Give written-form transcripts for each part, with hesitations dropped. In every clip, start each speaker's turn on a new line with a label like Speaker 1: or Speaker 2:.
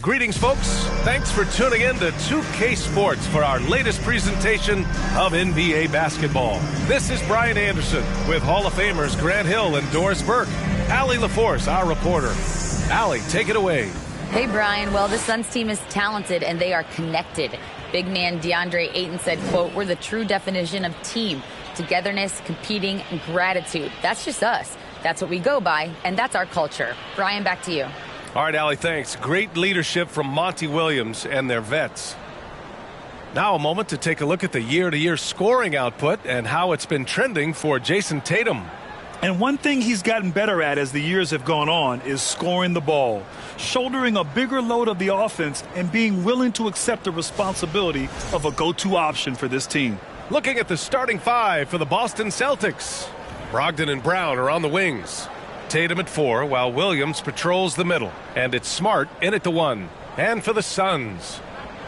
Speaker 1: Greetings, folks. Thanks for tuning in to 2K Sports for our latest presentation of NBA basketball. This is Brian Anderson with Hall of Famers Grant Hill and Doris Burke. Allie LaForce, our reporter. Allie, take it away.
Speaker 2: Hey, Brian. Well, the Suns team is talented and they are connected. Big man DeAndre Ayton said, quote, "We're the true definition of team. Togetherness, competing, and gratitude. That's just us. That's what we go by, and that's our culture." Brian, back to you.
Speaker 1: All right, Allie, thanks. Great leadership from Monty Williams and their vets. Now a moment to take a look at the year-to-year scoring output and how it's been trending for Jason Tatum.
Speaker 3: And one thing he's gotten better at as the years have gone on is scoring the ball, shouldering a bigger load of the offense, and being willing to accept the responsibility of a go-to option for this team.
Speaker 1: Looking at the starting five for the Boston Celtics. Brogdon and Brown are on the wings. Tatum at 4 while Williams patrols the middle. And it's Smart in at the 1. And for the Suns,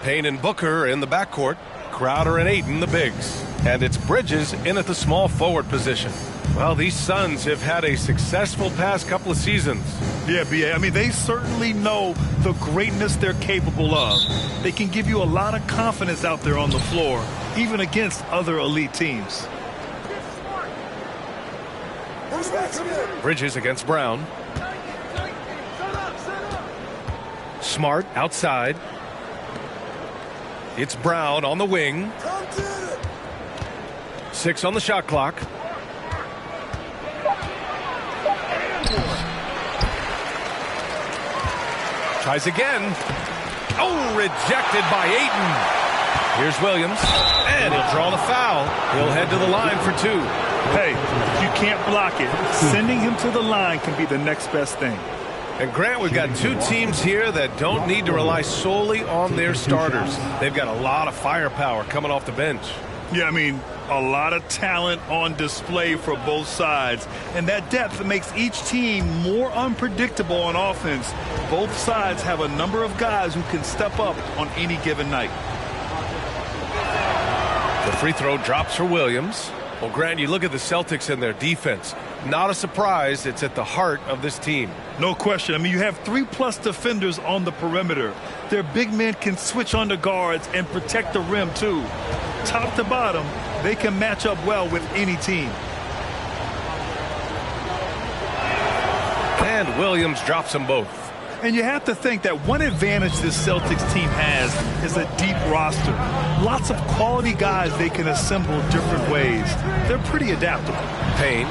Speaker 1: Payne and Booker in the backcourt. Crowder and Ayton the bigs. And it's Bridges in at the small forward position. Well, these Suns have had a successful past couple of seasons.
Speaker 3: Yeah, B.A. I mean, they certainly know the greatness they're capable of. They can give you a lot of confidence out there on the floor, even against other elite teams.
Speaker 1: Bridges against Brown. Smart outside. It's Brown on the wing. 6 on the shot clock. Tries again. Oh, rejected by Ayton. Here's Williams. And he'll draw the foul. He'll head to the line for 2.
Speaker 3: Hey, you can't block it. Sending him to the line can be the next best thing.
Speaker 1: And Grant, we've got two teams here that don't need to rely solely on their starters. They've got a lot of firepower coming off the bench.
Speaker 3: Yeah, I mean, a lot of talent on display for both sides. And that depth makes each team more unpredictable on offense. Both sides have a number of guys who can step up on any given night.
Speaker 1: The free throw drops for Williams. Well, Grant, you look at the Celtics and their defense. Not a surprise, it's at the heart of this team.
Speaker 3: No question. I mean, you have 3+ defenders on the perimeter. Their big men can switch on the guards and protect the rim, too. Top to bottom, they can match up well with any team.
Speaker 1: And Williams drops them both.
Speaker 3: And you have to think that one advantage this Celtics team has is a deep roster. Lots of quality guys they can assemble different ways. They're pretty adaptable.
Speaker 1: Payne,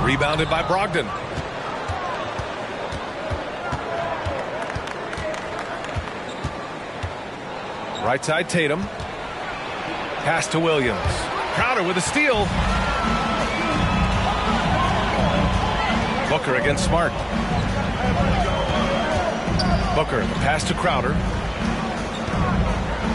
Speaker 1: rebounded by Brogdon. Right side Tatum. Pass to Williams. Crowder with a steal. Booker against Smart. Booker, the pass to Crowder.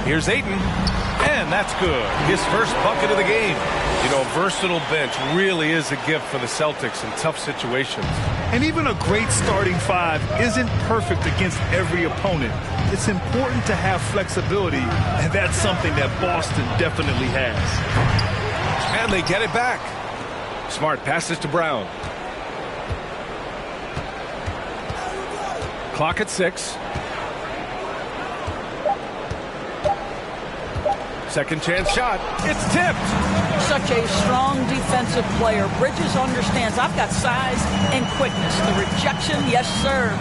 Speaker 1: Here's Ayton. And that's good. His first bucket of the game. You know, a versatile bench really is a gift for the Celtics in tough situations.
Speaker 3: And even a great starting five isn't perfect against every opponent. It's important to have flexibility, and that's something that Boston definitely has.
Speaker 1: And they get it back. Smart passes to Brown. Clock at 6. Second chance shot. It's tipped.
Speaker 4: Such a strong defensive player. Bridges understands I've got size and quickness. The rejection, yes, sir.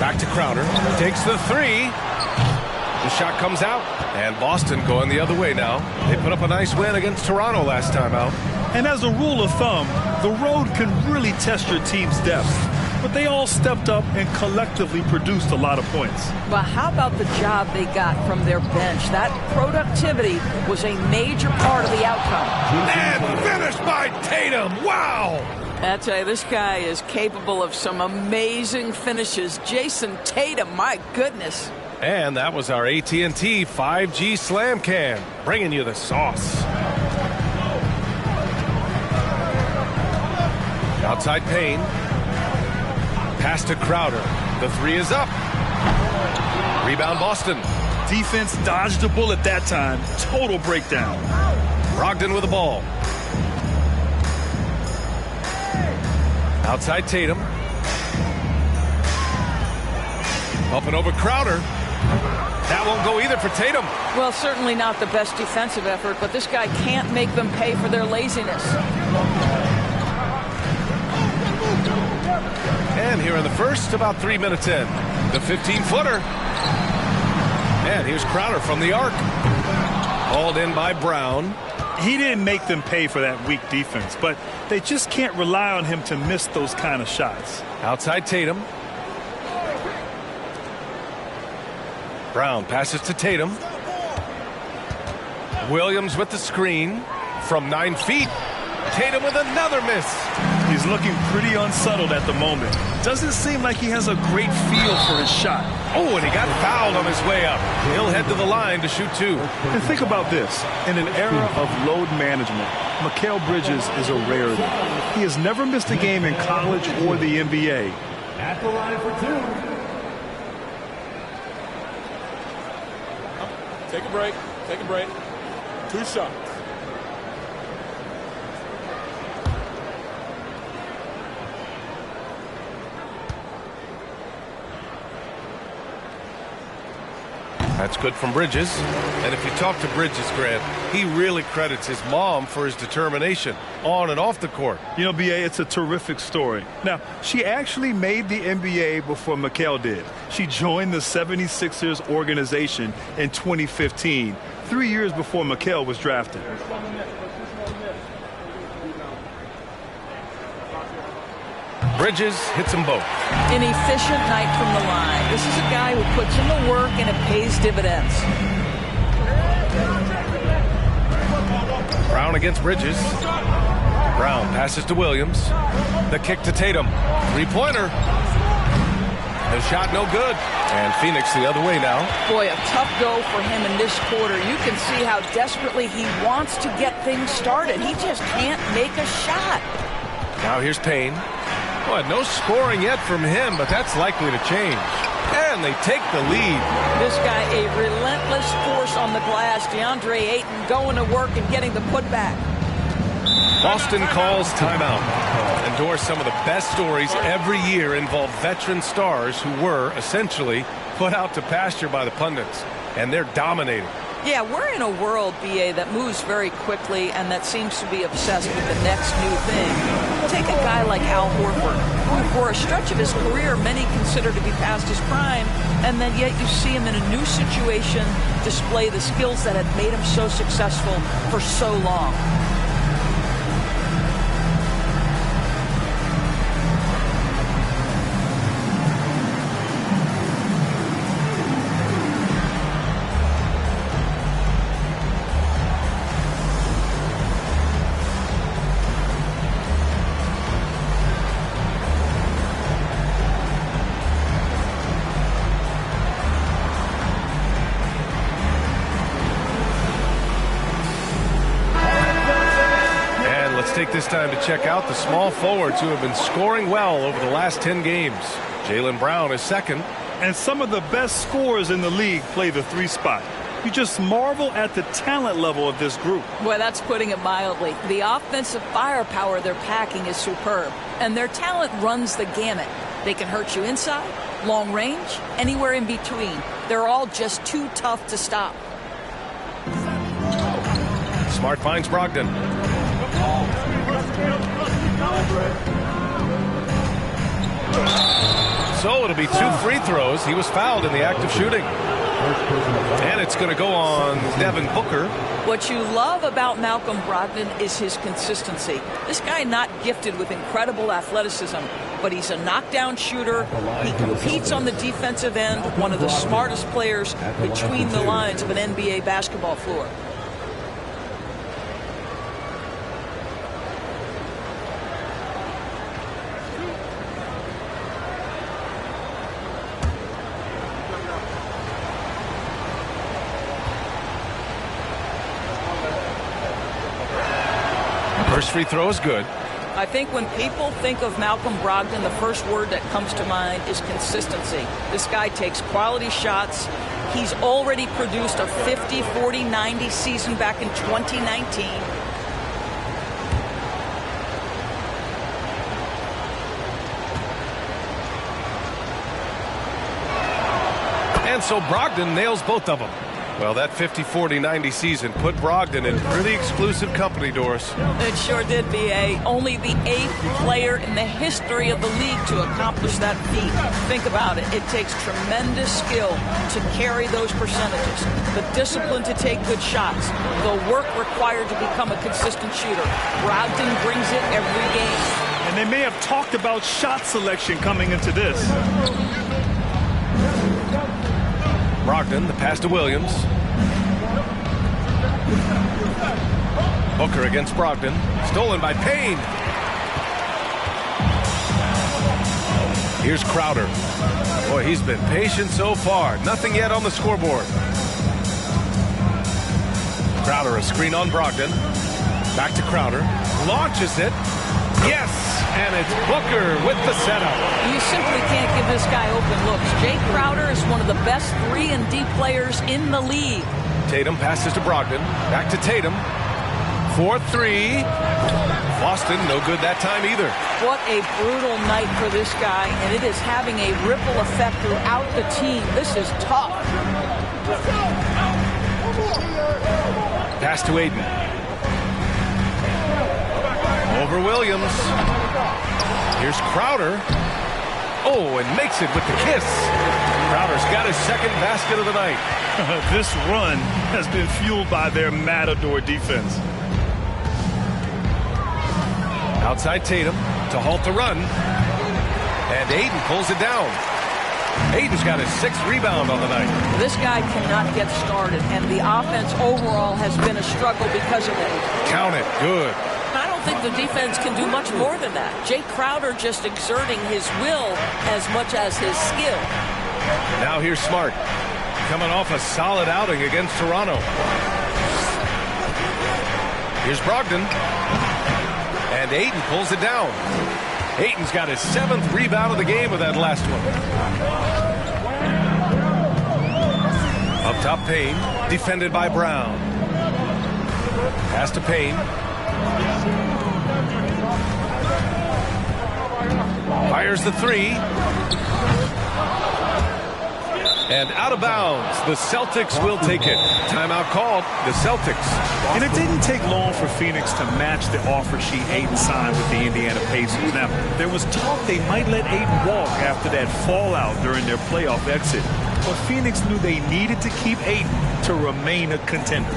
Speaker 1: Back to Crowder. Takes the 3. The shot comes out. And Boston going the other way now. They put up a nice win against Toronto last time out.
Speaker 3: And as a rule of thumb, the road can really test your team's depth. But they all stepped up and collectively produced a lot of points.
Speaker 4: But how about the job they got from their bench? That productivity was a major part of the outcome.
Speaker 1: And finished by Tatum. Wow!
Speaker 4: I tell you, this guy is capable of some amazing finishes. Jason Tatum, my goodness.
Speaker 1: And that was our AT&T 5G Slam Cam, bringing you the sauce. Outside Payne. Pass to Crowder. The 3 is up. Rebound Boston.
Speaker 3: Defense dodged a bullet that time. Total breakdown.
Speaker 1: Brogdon with the ball. Outside Tatum. Up and over Crowder. That won't go either for Tatum.
Speaker 4: Well, certainly not the best defensive effort, but this guy can't make them pay for their laziness.
Speaker 1: And here in the first, about 3 minutes in, the 15-footer. And here's Crowder from the arc. Hauled in by Brown.
Speaker 3: He didn't make them pay for that weak defense, but they just can't rely on him to miss those kind of shots.
Speaker 1: Outside Tatum. Brown passes to Tatum. Williams with the screen from 9 feet. Tatum with another miss.
Speaker 3: He's looking pretty unsettled at the moment. Doesn't seem like he has a great feel for his shot.
Speaker 1: Oh, and he got fouled on his way up. He'll head to the line to shoot 2.
Speaker 3: And think about this. In an era of load management, Mikal Bridges is a rarity. He has never missed a game in college or the NBA.
Speaker 5: At the line for 2.
Speaker 6: Take a break. Take a break. 2 shots.
Speaker 1: That's good from Bridges. And if you talk to Bridges, Grant, he really credits his mom for his determination on and off the court.
Speaker 3: You know, B.A., it's a terrific story. Now, she actually made the NBA before Mikal did. She joined the 76ers organization in 2015, 3 years before Mikal was drafted.
Speaker 1: Bridges hits them both.
Speaker 4: An efficient night from the line. This is a guy who puts in the work and it pays dividends.
Speaker 1: Brown against Bridges. Brown passes to Williams. The kick to Tatum. 3-pointer. The shot no good. And Phoenix the other way now.
Speaker 4: Boy, a tough go for him in this quarter. You can see how desperately he wants to get things started. He just can't make a shot.
Speaker 1: Now here's Payne. Boy, no scoring yet from him, but that's likely to change. And they take the lead.
Speaker 4: This guy, a relentless force on the glass. DeAndre Ayton going to work and getting the putback.
Speaker 1: Boston calls timeout. Endorse some of the best stories every year involve veteran stars who were essentially put out to pasture by the pundits. And they're dominating.
Speaker 4: Yeah, we're in a world, B.A., that moves very quickly and that seems to be obsessed with the next new thing. Take a guy like Al Horford, who for a stretch of his career many consider to be past his prime, and then yet you see him in a new situation display the skills that had made him so successful for so long.
Speaker 1: Take this time to check out the small forwards who have been scoring well over the last 10 games. Jaylen Brown is second.
Speaker 3: And some of the best scorers in the league play the 3 spot. You just marvel at the talent level of this group.
Speaker 4: Boy, that's putting it mildly. The offensive firepower they're packing is superb. And their talent runs the gamut. They can hurt you inside, long range, anywhere in between. They're all just too tough to stop.
Speaker 1: Smart finds Brogdon. So it'll be 2 free throws. He was fouled in the act of shooting. And it's going to go on Devin Booker.
Speaker 4: What you love about Malcolm Brogdon is his consistency. This guy not gifted with incredible athleticism, but he's a knockdown shooter. He competes on the defensive end, one of the smartest players between the lines of an NBA basketball floor.
Speaker 1: First free throw is good.
Speaker 4: I think when people think of Malcolm Brogdon, the first word that comes to mind is consistency. This guy takes quality shots. He's already produced a 50, 40, 90 season back in 2019.
Speaker 1: And so Brogdon nails both of them. Well, that 50-40-90 season put Brogdon in pretty exclusive company, Doris.
Speaker 4: It sure did, B.A. Only the 8th player in the history of the league to accomplish that feat. Think about it. It takes tremendous skill to carry those percentages, the discipline to take good shots, the work required to become a consistent shooter. Brogdon brings it every game.
Speaker 3: And they may have talked about shot selection coming into this.
Speaker 1: Brogdon, the pass to Williams. Booker against Brogdon. Stolen by Payne. Here's Crowder. Boy, he's been patient so far. Nothing yet on the scoreboard. Crowder, a screen on Brogdon. Back to Crowder. Launches it. Yes! And it's Booker with the setup.
Speaker 4: You simply can't give this guy open looks. Jay Crowder is one of the best 3-and-D players in the league.
Speaker 1: Tatum passes to Brogdon. Back to Tatum. 4-3. Boston, no good that time either.
Speaker 4: What a brutal night for this guy, and it is having a ripple effect throughout the team. This is tough.
Speaker 1: Pass to Aiden. Over Williams. Here's Crowder. Oh, and makes it with the kiss. Crowder's got his second basket of the night.
Speaker 3: This run has been fueled by their Matador defense.
Speaker 1: Outside Tatum to halt the run. And Aiden pulls it down. Aiden's got his 6th rebound on the night.
Speaker 4: This guy cannot get started, and the offense overall has been a struggle because of it.
Speaker 1: Count it. Good.
Speaker 4: I don't think the defense can do much more than that. Jay Crowder just exerting his will as much as his skill.
Speaker 1: Now here's Smart. Coming off a solid outing against Toronto. Here's Brogdon. And Aiden pulls it down. Aiden's got his 7th rebound of the game with that last one. Up top, Payne. Defended by Brown. Pass to Payne. Fires the 3. And out of bounds. The Celtics will take it. Timeout called. The Celtics.
Speaker 3: And it didn't take long for Phoenix to match the offer sheet Aiden signed with the Indiana Pacers. Now, there was talk they might let Aiden walk after that fallout during their playoff exit. But Phoenix knew they needed to keep Aiden to remain a contender.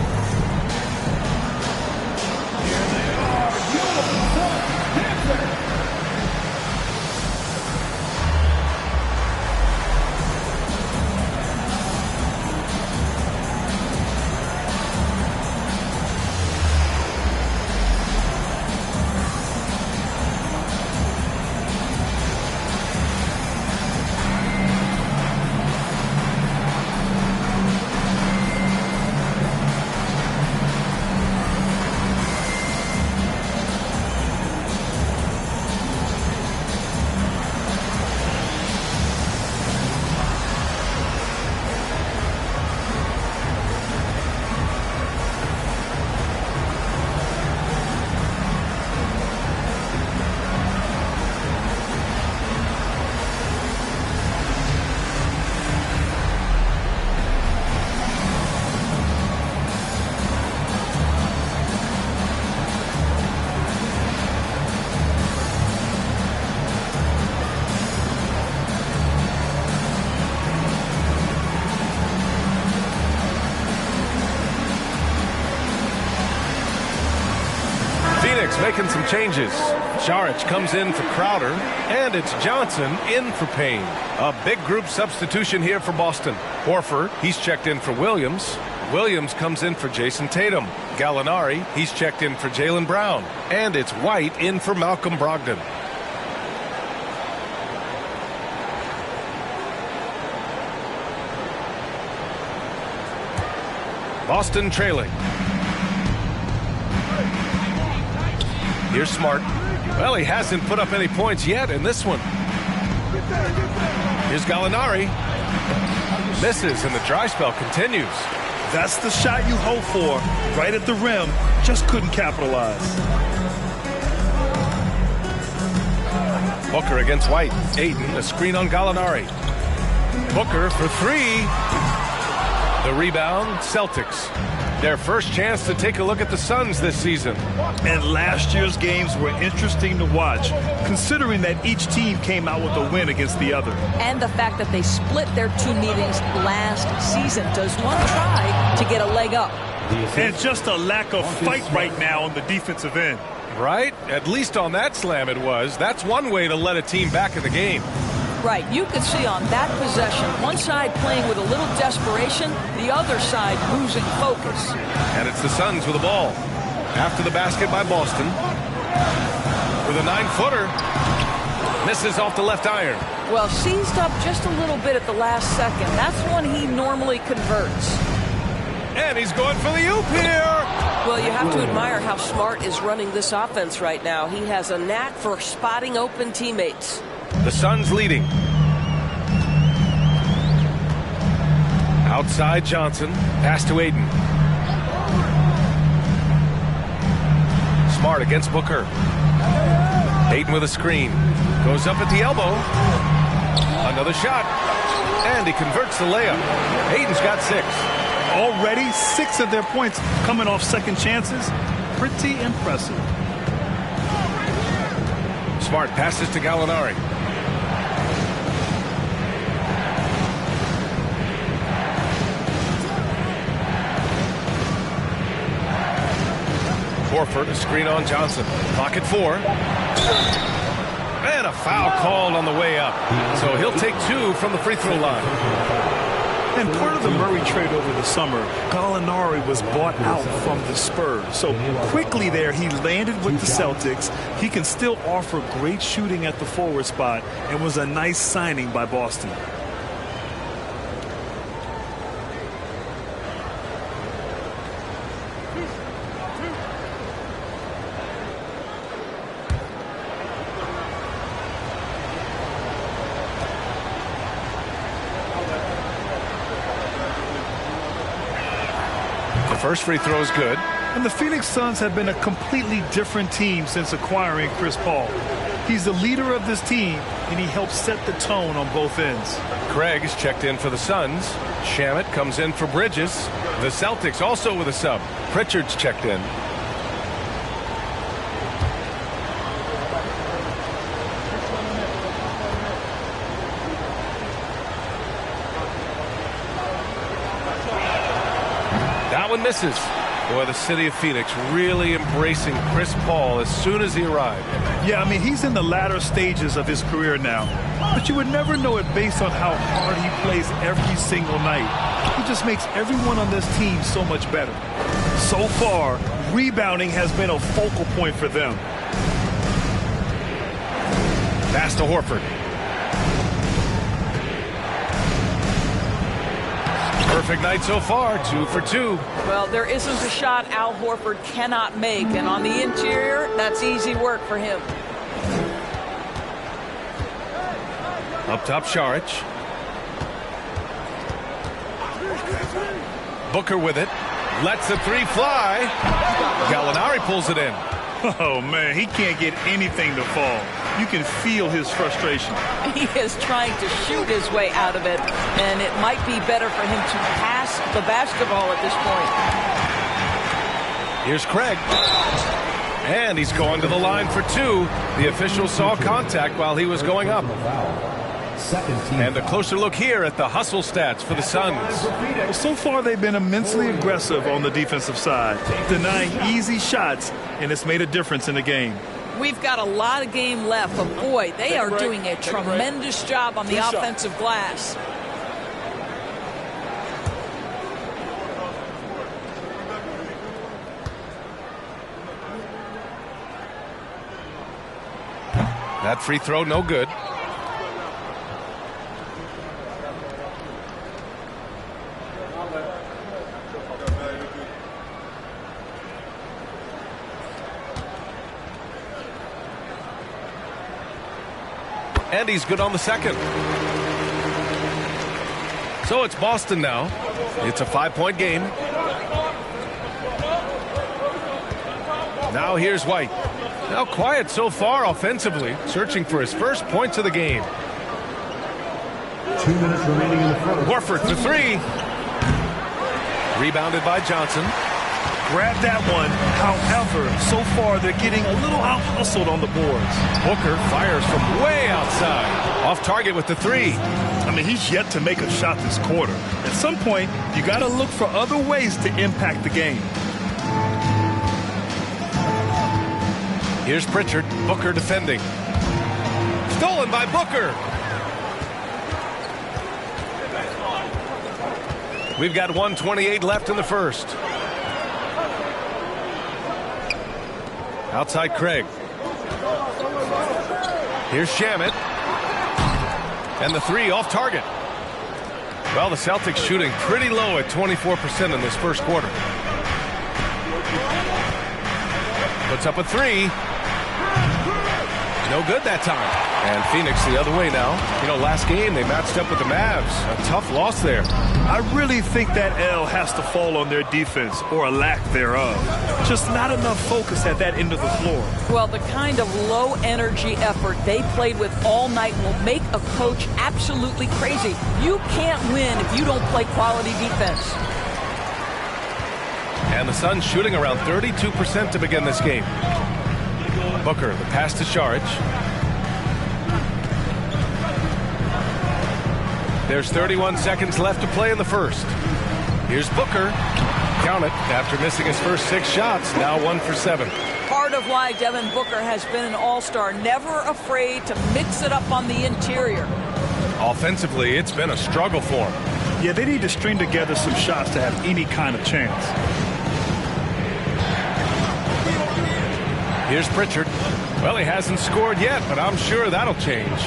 Speaker 1: Making some changes. Saric comes in for Crowder, and it's Johnson in for Payne. A big group substitution here for Boston. Horford, he's checked in for Williams. Williams comes in for Jason Tatum. Gallinari, he's checked in for Jaylen Brown. And it's White in for Malcolm Brogdon. Boston trailing. Here's Smart. Well, he hasn't put up any points yet in this one. Here's Gallinari. Misses, and the dry spell continues.
Speaker 3: That's the shot you hope for. Right at the rim. Just couldn't capitalize.
Speaker 1: Booker against White. Aiden, a screen on Gallinari. Booker for 3. The rebound, Celtics. Their first chance to take a look at the Suns this season.
Speaker 3: And last year's games were interesting to watch, considering that each team came out with a win against the other.
Speaker 4: And the fact that they split their two meetings last season. Does one try to get a leg up?
Speaker 3: And just a lack of fight right now on the defensive end.
Speaker 1: Right? At least on that slam it was. That's one way to let a team back in the game.
Speaker 4: Right. You could see on that possession, one side playing with a little desperation, the other side losing focus.
Speaker 1: And it's the Suns with the ball. After the basket by Boston. With a 9-footer. Misses off the left iron.
Speaker 4: Well, seized up just a little bit at the last second. That's when he normally converts.
Speaker 1: And he's going for the oop here.
Speaker 7: Well, you have to admire how Smart is running this offense right now. He has a knack for spotting open teammates.
Speaker 1: The Suns leading. Outside Johnson. Pass to Aiden. Smart against Booker. Aiden with a screen. Goes up at the elbow. Another shot. And he converts the layup. Aiden's got 6.
Speaker 3: Already 6 of their points coming off second chances. Pretty impressive.
Speaker 1: Smart passes to Gallinari. Horford, a screen on Johnson. Pocket 4. And a foul called on the way up. So he'll take 2 from the free throw line.
Speaker 3: And part of the Murray trade over the summer, Gallinari was bought out from the Spurs. So quickly there, he landed with the Celtics. He can still offer great shooting at the forward spot and was a nice signing by Boston.
Speaker 1: First free throw is good.
Speaker 3: And the Phoenix Suns have been a completely different team since acquiring Chris Paul. He's the leader of this team, and he helps set the tone on both ends.
Speaker 1: Craig is checked in for the Suns. Shamet comes in for Bridges. The Celtics also with a sub. Pritchard's checked in. That one misses. Boy, the city of Phoenix really embracing Chris Paul as soon as he arrived.
Speaker 3: Yeah, I mean, he's in the latter stages of his career now. But you would never know it based on how hard he plays every single night. He just makes everyone on this team so much better. So far, rebounding has been a focal point for them.
Speaker 1: Pass to Horford. Perfect night so far, 2 for 2.
Speaker 4: Well, there isn't a shot Al Horford cannot make, and on the interior, that's easy work for him.
Speaker 1: Up top, Šarić. Booker with it. Lets the 3 fly. Gallinari pulls it in.
Speaker 3: Oh, man, he can't get anything to fall. You can feel his frustration.
Speaker 4: He is trying to shoot his way out of it, and it might be better for him to pass the basketball at this point.
Speaker 1: Here's Craig. And he's going to the line for 2. The official saw contact while he was going up. And a closer look here at the hustle stats for the Suns.
Speaker 3: So far, they've been immensely aggressive on the defensive side, denying easy shots, and it's made a difference in the game.
Speaker 4: We've got a lot of game left, but boy, they are doing a tremendous job on the offensive glass.
Speaker 1: That free throw, no good. And he's good on the second. So it's Boston now. It's a 5-point game. Now here's White. Now quiet so far offensively, searching for his first points of the game.
Speaker 5: 2 minutes remaining in the first.
Speaker 1: Horford for 3. Rebounded by Johnson.
Speaker 3: Grab that one. However, so far they're getting a little out-hustled on the boards.
Speaker 1: Booker fires from way outside. Off target with the three.
Speaker 3: I mean, he's yet to make a shot this quarter. At some point, you got to look for other ways to impact the game.
Speaker 1: Here's Pritchard. Booker defending. Stolen by Booker. We've got 1:28 left in the first. Outside Craig. Here's Shamet. And the three off target. Well, the Celtics shooting pretty low at 24% in this first quarter. Puts up a three. No good that time. And Phoenix the other way now. You know, last game they matched up with the Mavs. A tough loss there.
Speaker 3: I really think that L has to fall on their defense, or a lack thereof. Just not enough focus at that end of the floor.
Speaker 4: Well, the kind of low-energy effort they played with all night will make a coach absolutely crazy. You can't win if you don't play quality defense.
Speaker 1: And the Suns shooting around 32% to begin this game. Booker, the pass to Saric. There's 31 seconds left to play in the first. Here's Booker. Count it. After missing his first 6 shots, now 1 for 7.
Speaker 4: Part of why Devin Booker has been an all-star, never afraid to mix it up on the interior.
Speaker 1: Offensively, it's been a struggle for him.
Speaker 3: Yeah, they need to string together some shots to have any kind of chance.
Speaker 1: Here's Pritchard. Well, he hasn't scored yet, but I'm sure that'll change.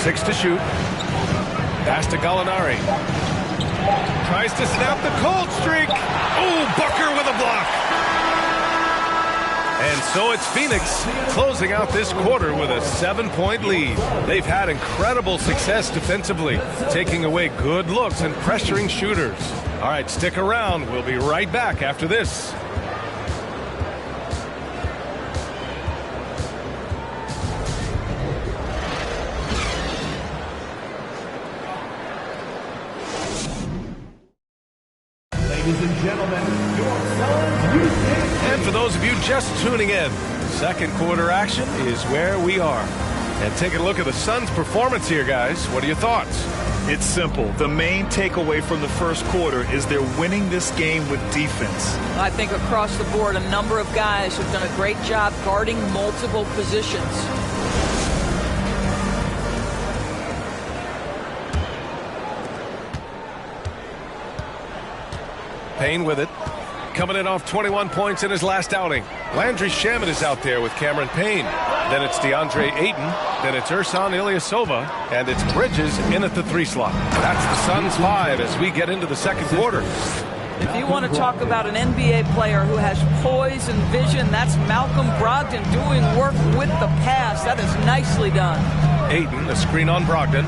Speaker 1: 6 to shoot. Pass to Gallinari. Tries to snap the cold streak. Oh, Booker with a block. And so it's Phoenix closing out this quarter with a 7-point lead. They've had incredible success defensively, taking away good looks and pressuring shooters. All right, stick around. We'll be right back after this.
Speaker 5: Ladies and gentlemen, your Suns.
Speaker 1: And for those of you just tuning in, second quarter action is where we are. And taking a look at the Suns' performance here, guys. What are your thoughts?
Speaker 3: It's simple. The main takeaway from the first quarter is they're winning this game with defense.
Speaker 4: I think across the board, a number of guys have done a great job guarding multiple positions.
Speaker 1: Payne with it. Coming in off 21 points in his last outing. Landry Shamet is out there with Cameron Payne. Then it's DeAndre Ayton. Then it's Ersan Ilyasova. And it's Bridges in at the 3 slot. That's the Suns 5 as we get into the second quarter.
Speaker 4: If you want to talk about an NBA player who has poise and vision, that's Malcolm Brogdon doing work with the pass. That is nicely done.
Speaker 1: Ayton, the screen on Brogdon.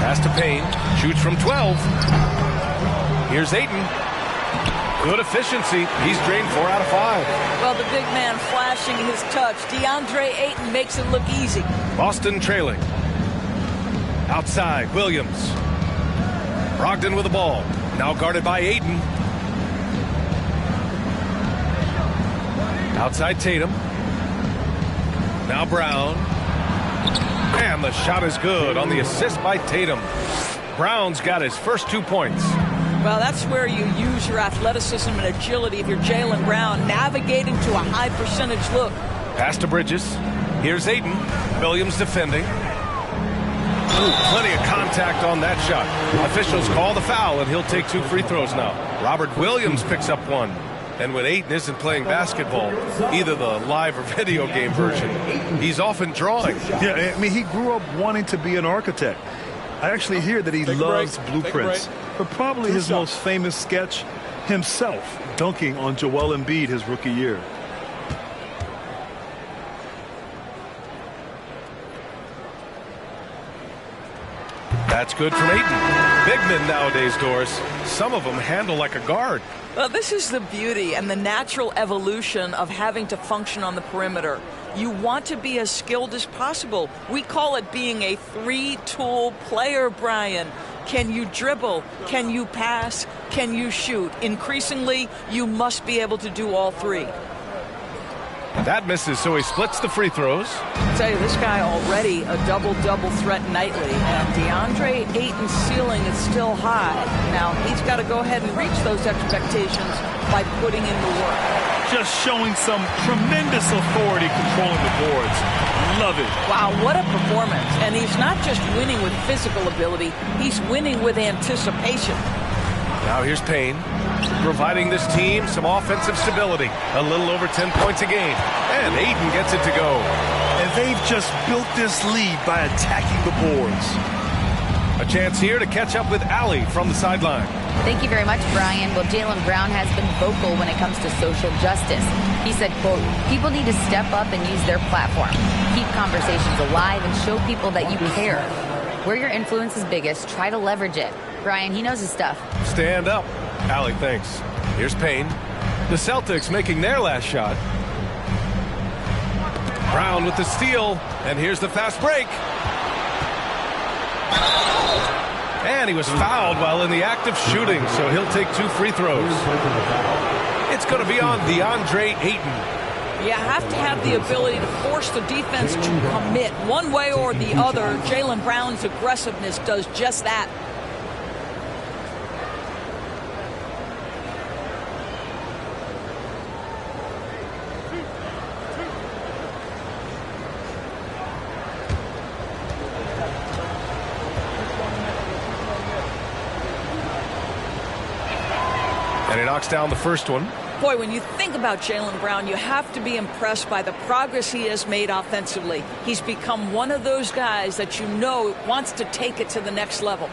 Speaker 1: Pass to Payne. Shoots from 12. Here's Ayton. Good efficiency. He's drained 4 out of 5.
Speaker 4: Well, the big man flashing his touch. DeAndre Ayton makes it look easy.
Speaker 1: Boston trailing. Outside, Williams. Brogdon with the ball. Now guarded by Ayton. Outside Tatum. Now Brown. And the shot is good on the assist by Tatum. Brown's got his first 2 points.
Speaker 4: Well, that's where you use your athleticism and agility if you're Jaylen Brown, navigating to a high percentage look.
Speaker 1: Pass to Bridges. Here's Ayton. Williams defending. Ooh, plenty of contact on that shot. Officials call the foul, and he'll take 2 free throws now. Robert Williams picks up 1. And when Ayton isn't playing basketball, either the live or video game version, he's often drawing.
Speaker 3: Yeah, I mean, he grew up wanting to be an architect. I actually hear that he loves blueprints. But probably his most famous sketch, himself dunking on Joel Embiid his rookie year.
Speaker 1: That's good from Ayton. Big men nowadays, Doris. Some of them handle like a guard.
Speaker 4: Well, this is the beauty and the natural evolution of having to function on the perimeter. You want to be as skilled as possible. We call it being a three-tool player, Brian. Can you dribble? Can you pass? Can you shoot? Increasingly, you must be able to do all three.
Speaker 1: That misses, so he splits the free throws.
Speaker 4: I'll tell you, this guy already a double-double threat nightly, and DeAndre Ayton's ceiling is still high. Now, he's got to go ahead and reach those expectations by putting in the work.
Speaker 3: Just showing some tremendous authority controlling the boards. Love it.
Speaker 4: Wow, what a performance. And he's not just winning with physical ability, he's winning with anticipation.
Speaker 1: Now here's Payne, providing this team some offensive stability. A little over 10 points a game. And Ayton gets it to go.
Speaker 3: And they've just built this lead by attacking the boards.
Speaker 1: A chance here to catch up with Allie from the sideline.
Speaker 2: Thank you very much, Brian. Well, Jaylen Brown has been vocal when it comes to social justice. He said, quote, "People need to step up and use their platform. Keep conversations alive and show people that you care. Where your influence is biggest, try to leverage it." Brian, he knows his stuff.
Speaker 1: Stand up. Allie, thanks. Here's Payne. The Celtics making their last shot. Brown with the steal. And here's the fast break. And he was fouled while in the act of shooting, so he'll take 2 free throws. It's going to be on DeAndre Ayton.
Speaker 4: You have to have the ability to force the defense to commit one way or the other. Jaylen Brown's aggressiveness does just that.
Speaker 1: And he knocks down the first one.
Speaker 4: Boy, when you think about Jaylen Brown, you have to be impressed by the progress he has made offensively. He's become one of those guys that you know wants to take it to the next level.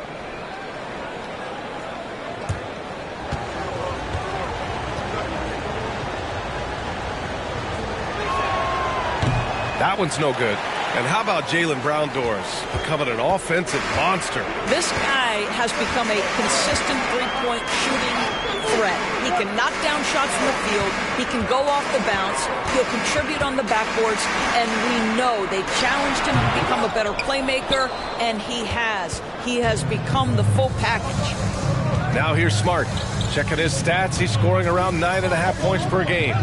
Speaker 1: That one's no good. And how about Jaylen Brown, Doris, becoming an offensive monster?
Speaker 4: This guy has become a consistent three-point shooting threat. He can knock down shots from the field. He can go off the bounce. He'll contribute on the backboards. And we know they challenged him to become a better playmaker, and he has. He has become the full package.
Speaker 1: Now here's Smart. Checking his stats, he's scoring around 9.5 points per game.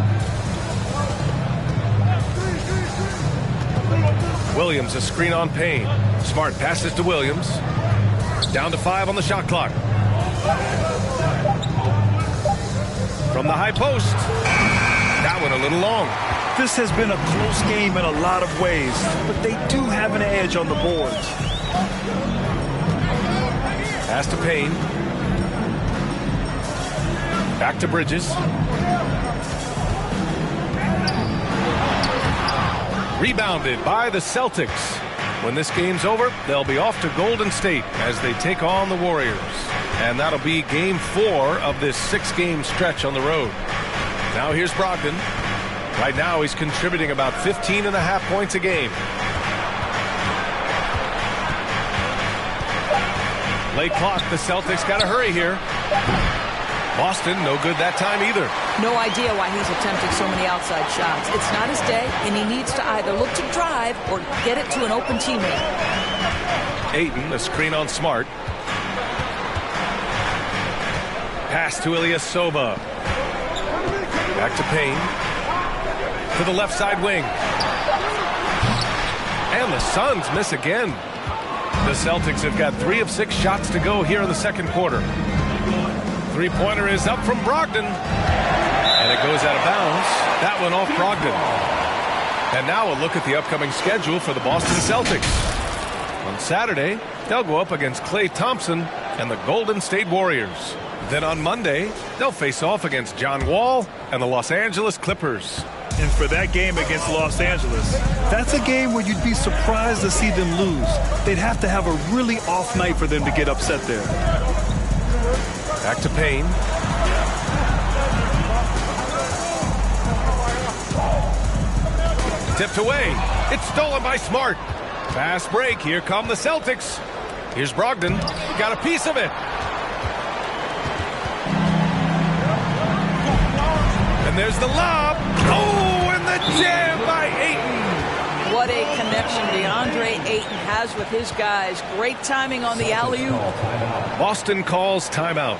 Speaker 1: Williams, a screen on Payne. Smart passes to Williams. Down to 5 on the shot clock. From the high post. That one a little long.
Speaker 3: This has been a close game in a lot of ways, but they do have an edge on the boards.
Speaker 1: Pass to Payne. Back to Bridges. Rebounded by the Celtics. When this game's over, they'll be off to Golden State as they take on the Warriors. And that'll be game 4 of this 6-game stretch on the road. Now here's Brogdon. Right now he's contributing about 15.5 points a game. Late clock, the Celtics got to hurry here. Boston, no good that time either.
Speaker 4: No idea why he's attempting so many outside shots. It's not his day, and he needs to either look to drive or get it to an open teammate.
Speaker 1: Ayton, a screen on Smart. Pass to Ilyasova. Back to Payne. To the left side wing. And the Suns miss again. The Celtics have got 3 of 6 shots to go here in the second quarter. Three-pointer is up from Brogdon. And it goes out of bounds. That one off Brogdon. And now a look at the upcoming schedule for the Boston Celtics. On Saturday, they'll go up against Klay Thompson and the Golden State Warriors. Then on Monday, they'll face off against John Wall and the Los Angeles Clippers.
Speaker 3: And for that game against Los Angeles, that's a game where you'd be surprised to see them lose. They'd have to have a really off night for them to get upset there.
Speaker 1: Back to Payne. Tipped away. It's stolen by Smart. Fast break. Here come the Celtics. Here's Brogdon. Got a piece of it. And there's the lob. Oh, and the jam by Ayton.
Speaker 4: What a connection DeAndre Ayton has with his guys. Great timing on the alley-oop.
Speaker 1: Boston calls timeout.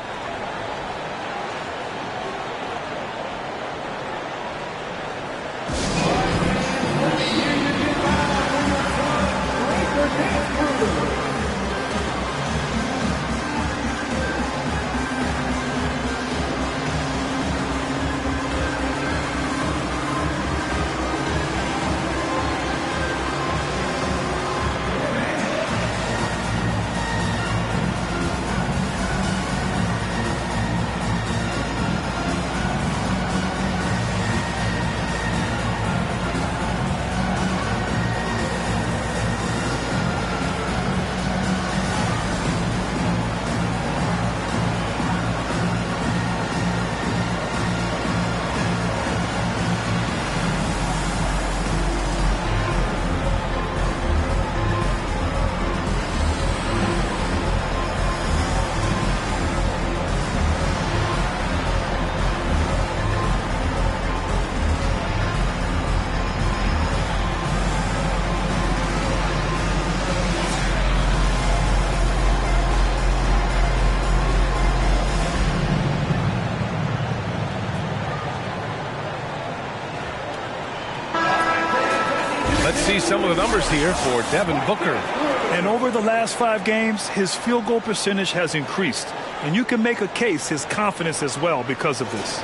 Speaker 1: Let's see some of the numbers here for Devin Booker.
Speaker 3: And over the last 5 games, his field goal percentage has increased. And you can make a case his confidence as well because of this.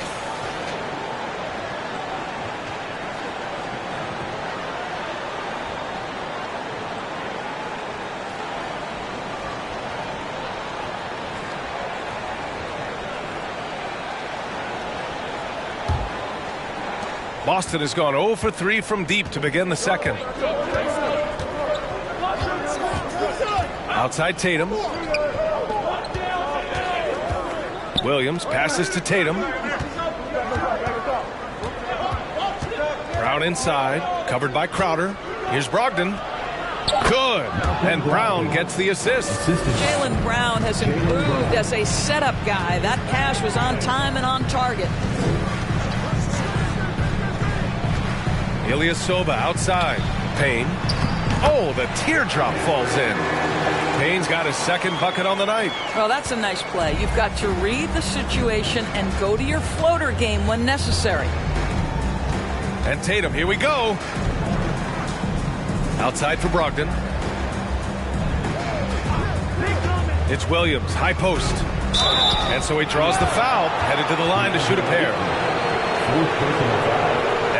Speaker 1: Boston has gone 0 for 3 from deep to begin the second. Outside Tatum. Williams passes to Tatum. Brown inside, covered by Crowder. Here's Brogdon. Good. And Brown gets the assist.
Speaker 4: Jaylen Brown has improved as a setup guy. That pass was on time and on target.
Speaker 1: Ilyasova outside. Payne. Oh, the teardrop falls in. Payne's got his second bucket on the night.
Speaker 4: Well, that's a nice play. You've got to read the situation and go to your floater game when necessary.
Speaker 1: And Tatum, here we go. Outside for Brogdon. It's Williams, high post. And so he draws the foul, headed to the line to shoot a pair.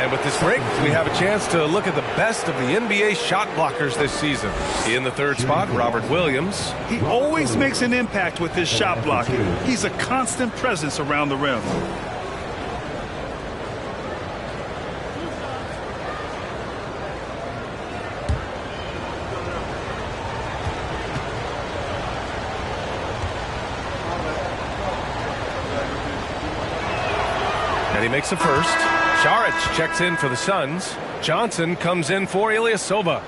Speaker 1: And with this break, we have a chance to look at the best of the NBA shot blockers this season. In the third spot, Robert Williams.
Speaker 3: He always makes an impact with his shot blocking. He's a constant presence around the rim.
Speaker 1: And he makes a first. Saric checks in for the Suns. Johnson comes in for Ilyasova.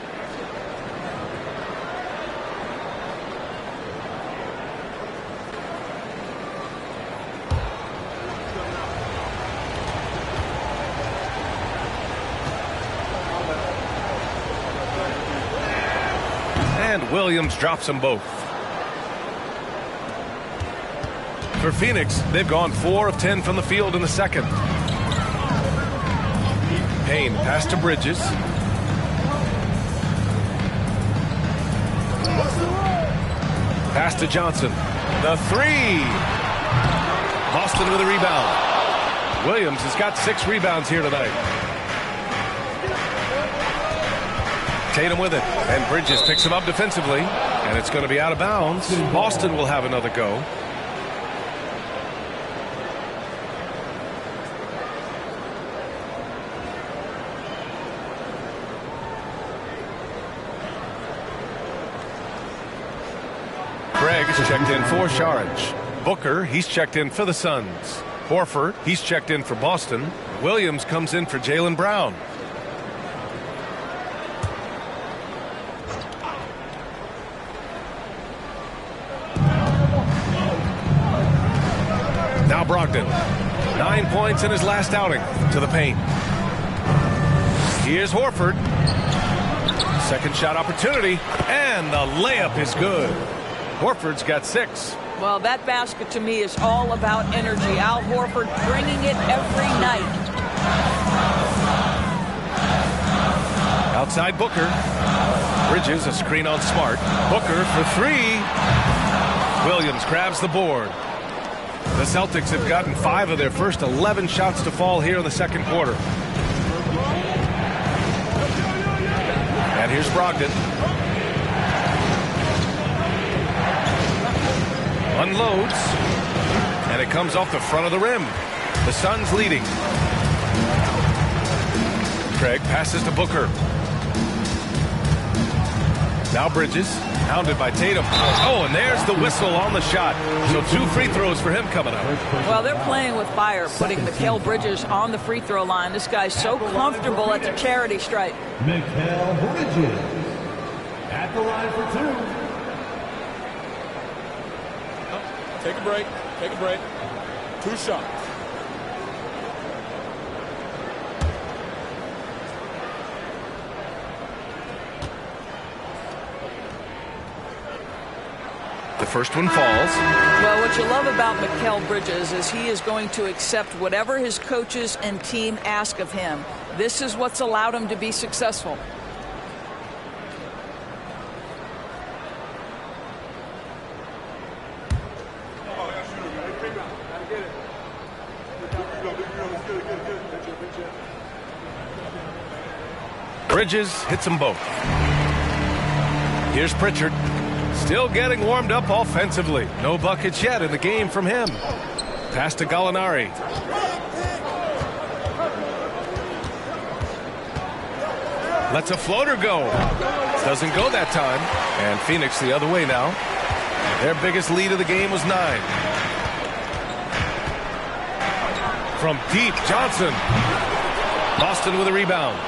Speaker 1: And Williams drops them both. For Phoenix, they've gone 4 of 10 from the field in the second. Payne pass to Bridges. Pass to Johnson. The three. Boston with a rebound. Williams has got 6 rebounds here tonight. Tatum with it. And Bridges picks him up defensively. And it's going to be out of bounds. Boston will have another go. Greg's checked in for Saric. Booker, he's checked in for the Suns. Horford, he's checked in for Boston. Williams comes in for Jaylen Brown. Now Brogdon. 9 points in his last outing to the paint. Here's Horford. Second shot opportunity, and the layup is good. Horford's got 6.
Speaker 4: Well, that basket to me is all about energy. Al Horford bringing it every night.
Speaker 1: Outside Booker. Bridges, a screen on Smart. Booker for 3. Williams grabs the board. The Celtics have gotten 5 of their first 11 shots to fall here in the second quarter. And here's Brogdon. Unloads. And it comes off the front of the rim. The Suns leading. Craig passes to Booker. Now Bridges, hounded by Tatum. Oh, and there's the whistle on the shot. So 2 free throws for him coming up.
Speaker 4: Well, they're playing with fire, putting Mikal Bridges on the free throw line. This guy's so comfortable at the charity stripe.
Speaker 5: Mikal Bridges at the line for 2.
Speaker 6: Take a break. Take a break. 2 shots.
Speaker 1: The first one falls.
Speaker 4: Well, what you love about Mikal Bridges is he is going to accept whatever his coaches and team ask of him. This is what's allowed him to be successful.
Speaker 1: Bridges hits them both. Here's Pritchard. Still getting warmed up offensively. No buckets yet in the game from him. Pass to Gallinari. Lets a floater go. Doesn't go that time. And Phoenix the other way now. Their biggest lead of the game was 9. From deep, Johnson. Boston with a rebound.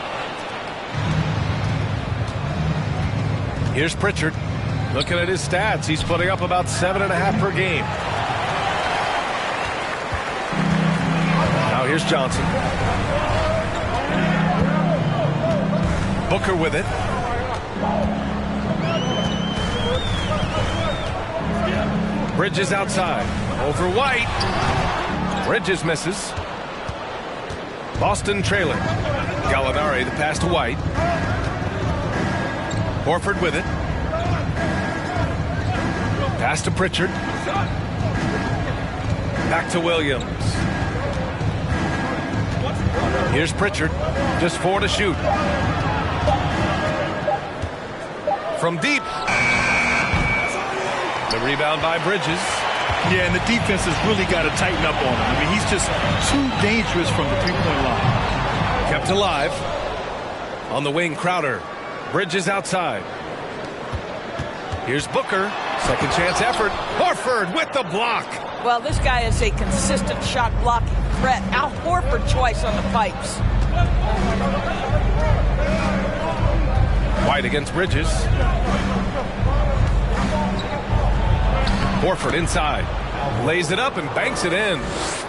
Speaker 1: Here's Pritchard. Looking at his stats, he's putting up about 7.5 per game. Now here's Johnson. Booker with it. Bridges outside. Over White. Bridges misses. Boston trailing. Gallinari the pass to White. Horford with it. Pass to Pritchard. Back to Williams. Here's Pritchard. Just 4 to shoot. From deep. The rebound by Bridges.
Speaker 3: Yeah, and the defense has really got to tighten up on him. I mean, he's just too dangerous from the three-point line.
Speaker 1: Kept alive. On the wing, Crowder. Bridges outside. Here's Booker. Second chance effort. Horford with the block.
Speaker 4: Well, this guy is a consistent shot blocking threat. Al Horford twice on the pipes.
Speaker 1: White against Bridges. Horford inside. Lays it up and banks it in.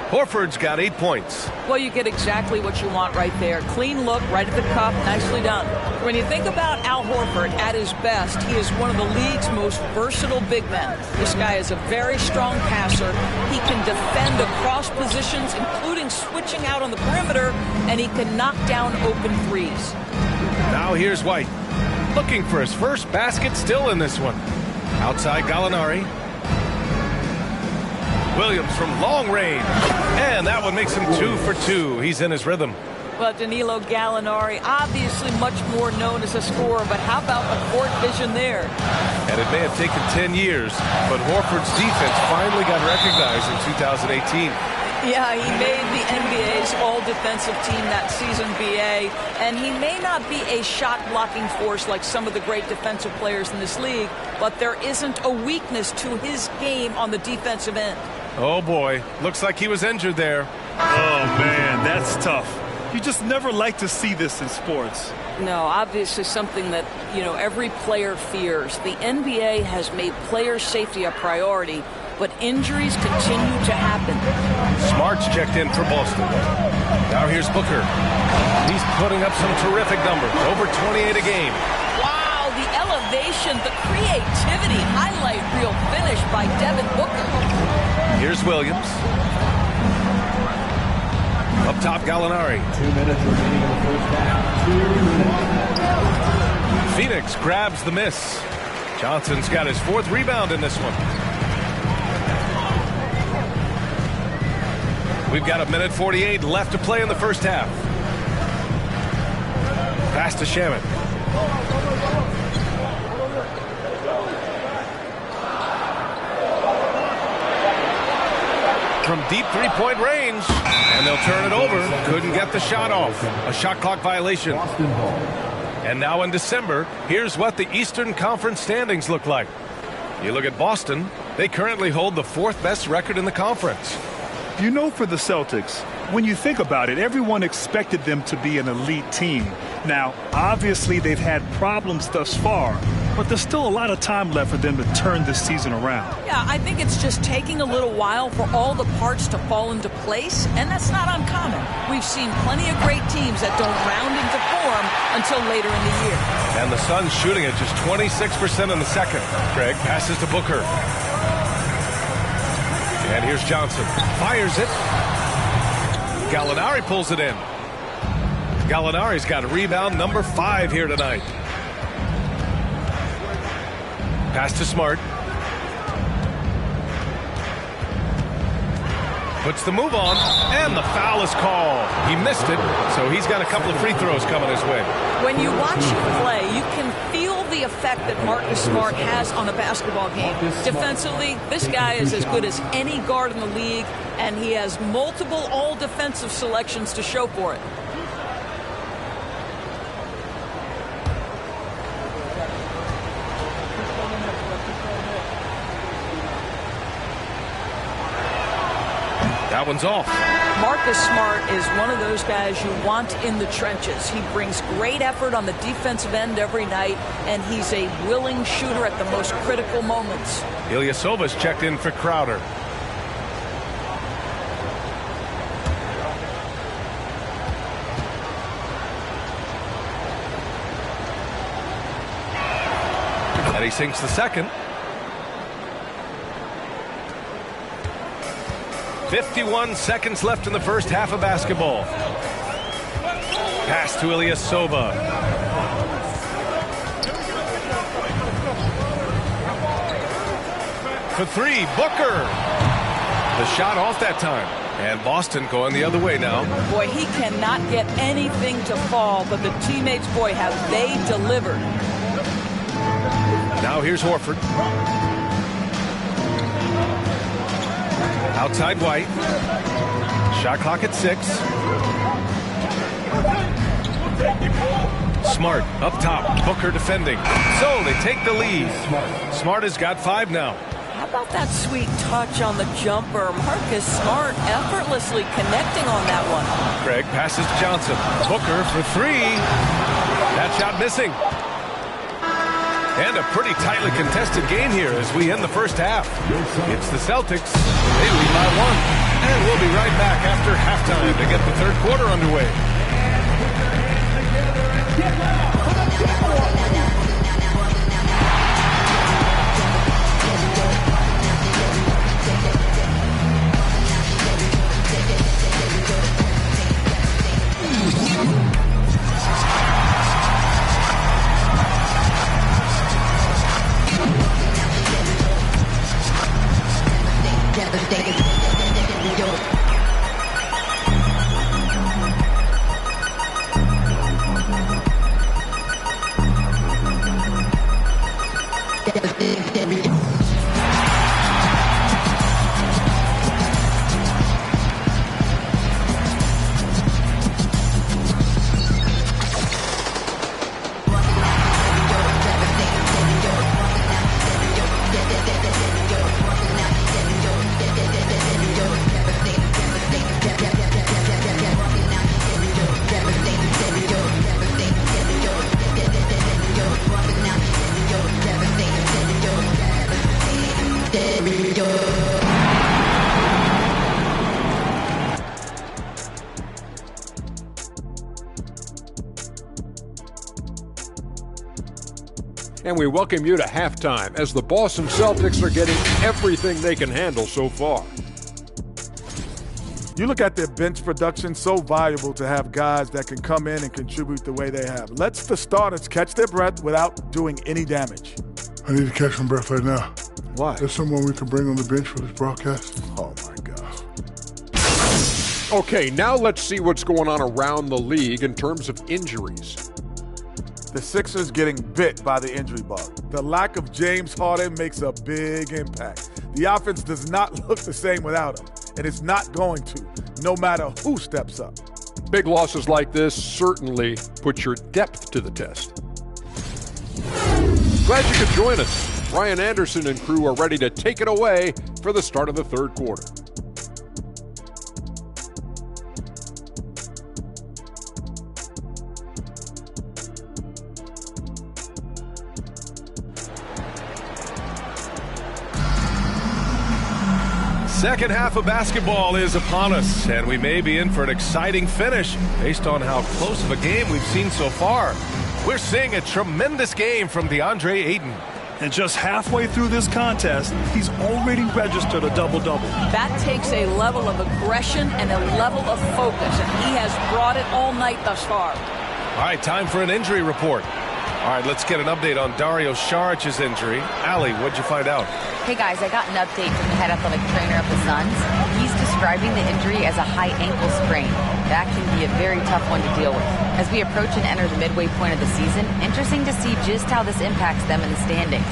Speaker 1: Horford's got 8 points.
Speaker 4: Well, you get exactly what you want right there. Clean look, right at the cup, nicely done. When you think about Al Horford at his best, he is one of the league's most versatile big men. This guy is a very strong passer. He can defend across positions, including switching out on the perimeter, and he can knock down open threes.
Speaker 1: Now here's White. Looking for his first basket still in this one. Outside Gallinari. Williams from long range. And that one makes him 2 for 2. He's in his rhythm.
Speaker 4: Well, Danilo Gallinari, obviously much more known as a scorer, but how about the court vision there?
Speaker 1: And it may have taken 10 years, but Horford's defense finally got recognized in 2018.
Speaker 4: Yeah, he made the NBA's all-defensive team that season, BA, and he may not be a shot-blocking force like some of the great defensive players in this league, but there isn't a weakness to his game on the defensive end.
Speaker 1: Oh, boy. Looks like he was injured there.
Speaker 3: Oh, man, that's tough. You just never like to see this in sports.
Speaker 7: No, obviously something that, every player fears. The NBA has made player safety a priority,
Speaker 4: but injuries continue to happen.
Speaker 1: Smart's checked in for Boston. Now here's Booker. He's putting up some terrific numbers, over 28 a game.
Speaker 4: Wow, the elevation, the creativity, highlight reel finish by Devin Booker.
Speaker 1: Here's Williams. Up top, Gallinari.
Speaker 5: 2 minutes remaining in the first half. 2 minutes.
Speaker 1: Phoenix grabs the miss. Johnson's got his 4th rebound in this one. We've got 1:48 left to play in the first half. Pass to Shaman. From deep three-point range, and they'll turn it over. Couldn't get the shot off. A shot clock violation.
Speaker 5: Boston ball.
Speaker 1: And now in December, here's what the Eastern Conference standings look like. You look at Boston, they currently hold the 4th best record in the conference.
Speaker 3: You know, for the Celtics, when you think about it, everyone expected them to be an elite team. Now, obviously, they've had problems thus far, but there's still a lot of time left for them to turn this season around.
Speaker 4: Yeah, I think it's just taking a little while for all the parts to fall into place, and that's not uncommon. We've seen plenty of great teams that don't round into form until later in the year.
Speaker 1: And the Suns shooting at just 26% in the second. Craig passes to Booker. And here's Johnson. Fires it. Gallinari pulls it in. Gallinari's got rebound number 5 here tonight. Pass to Smart. Puts the move on, and the foul is called. He missed it, so he's got a couple of free throws coming his way.
Speaker 4: When you watch him play, you can feel the effect that Marcus Smart has on a basketball game. Defensively, this guy is as good as any guard in the league, and he has multiple all-defensive selections to show for it.
Speaker 1: That one's off.
Speaker 4: Marcus Smart is one of those guys you want in the trenches. He brings great effort on the defensive end every night, and he's a willing shooter at the most critical moments.
Speaker 1: Ilyasova's checked in for Crowder. And he sinks the second. 51 seconds left in the first half of basketball. Pass to Ilyasova. For 3, Booker. The shot off that time. And Boston going the other way now.
Speaker 4: Boy, he cannot get anything to fall, but the teammates, boy, have they delivered.
Speaker 1: Now here's Horford. Outside White. Shot clock at 6. Smart up top. Booker defending. So they take the lead. Smart has got 5 now.
Speaker 4: How about that sweet touch on the jumper? Marcus Smart effortlessly connecting on that one.
Speaker 1: Craig passes to Johnson. Booker for 3. That shot missing. And a pretty tightly contested game here as we end the first half. It's the Celtics. They lead by 1. And we'll be right back after halftime to get the third quarter underway.
Speaker 8: And we welcome you to halftime as the Boston Celtics are getting everything they can handle so far.
Speaker 9: You look at their bench production, so valuable to have guys that can come in and contribute the way they have. Let's the starters catch their breath without doing any damage.
Speaker 10: I need to catch my breath right now.
Speaker 9: Why?
Speaker 10: There's someone we can bring on the bench for this broadcast.
Speaker 9: Oh, my gosh.
Speaker 8: Okay, now let's see what's going on around the league in terms of injuries.
Speaker 9: The Sixers getting bit by the injury bug. The lack of James Harden makes a big impact. The offense does not look the same without him, and it's not going to, no matter who steps up.
Speaker 8: Big losses like this certainly put your depth to the test. Glad you could join us. Ryan Anderson and crew are ready to take it away for the start of the third quarter.
Speaker 1: Second half of basketball is upon us, and we may be in for an exciting finish based on how close of a game we've seen so far. We're seeing a tremendous game from DeAndre Ayton.
Speaker 3: And just halfway through this contest, he's already registered a double-double.
Speaker 4: That takes a level of aggression and a level of focus, and he has brought it all night thus far.
Speaker 1: All right, time for an injury report. All right, let's get an update on Dario Saric's injury. Allie, what'd you find out?
Speaker 2: Hey guys, I got an update from the head athletic trainer of the Suns. He's describing the injury as a high ankle sprain. That can be a very tough one to deal with. As we approach and enter the midway point of the season, interesting to see just how this impacts them in the standings.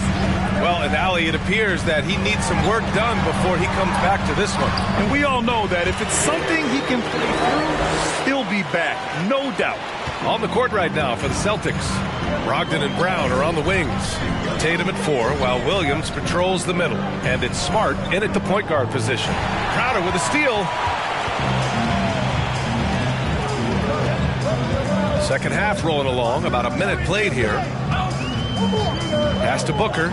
Speaker 1: Well, and Allie, it appears that he needs some work done before he comes back to this one.
Speaker 3: And we all know that if it's something he can play through, he'll be back, no doubt.
Speaker 1: On the court right now for the Celtics, Brogdon and Brown are on the wings. Tatum at 4, while Williams patrols the middle. And it's Smart in at the point guard position. Crowder with a steal. Second half rolling along, about a minute played here. Pass to Booker.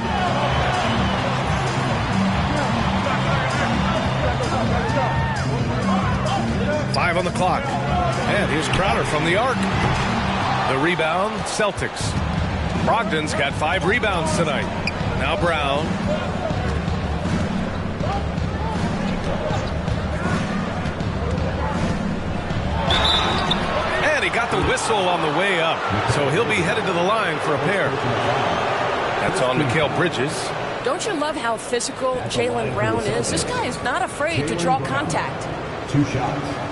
Speaker 1: Five on the clock. And here's Crowder from the arc. The rebound, Celtics. Brogdon's got 5 rebounds tonight. Now Brown. And he got the whistle on the way up. So he'll be headed to the line for a pair. That's on Mikal Bridges.
Speaker 7: Don't you love how physical Jaylen Brown is? This guy is not afraid to draw contact.
Speaker 5: 2 shots.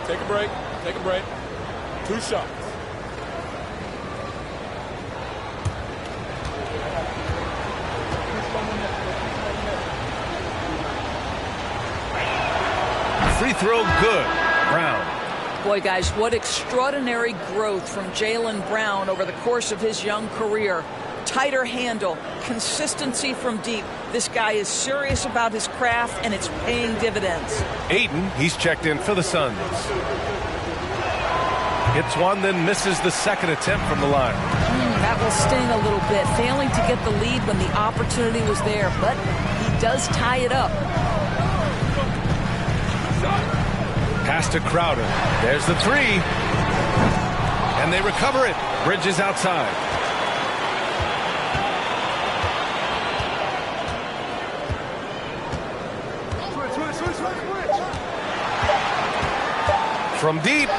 Speaker 6: Take a break. Take a break. 2 shots.
Speaker 1: Free throw good. Brown.
Speaker 4: Boy, guys, what extraordinary growth from Jaylen Brown over the course of his young career. Tighter handle, consistency from deep. This guy is serious about his craft, and it's paying dividends.
Speaker 1: Ayton, he's checked in for the Suns. Hits one, then misses the second attempt from the line.
Speaker 4: That will sting a little bit, failing to get the lead when the opportunity was there, but he does tie it up.
Speaker 1: Pass to Crowder. There's the 3. And they recover it. Bridges outside. From deep.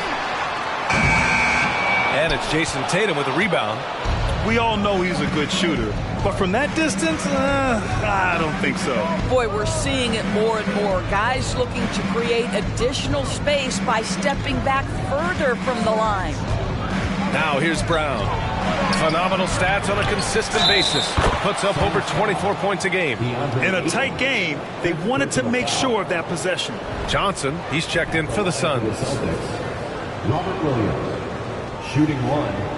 Speaker 1: And it's Jason Tatum with a rebound.
Speaker 3: We all know he's a good shooter, but from that distance, I don't think so.
Speaker 4: Boy, we're seeing it more and more. Guys looking to create additional space by stepping back further from the line.
Speaker 1: Now here's Brown. Phenomenal stats on a consistent basis. Puts up over 24 points a game.
Speaker 3: In a tight game, they wanted to make sure of that possession.
Speaker 1: Johnson, he's checked in for the Suns.
Speaker 5: Robert Williams, shooting 1.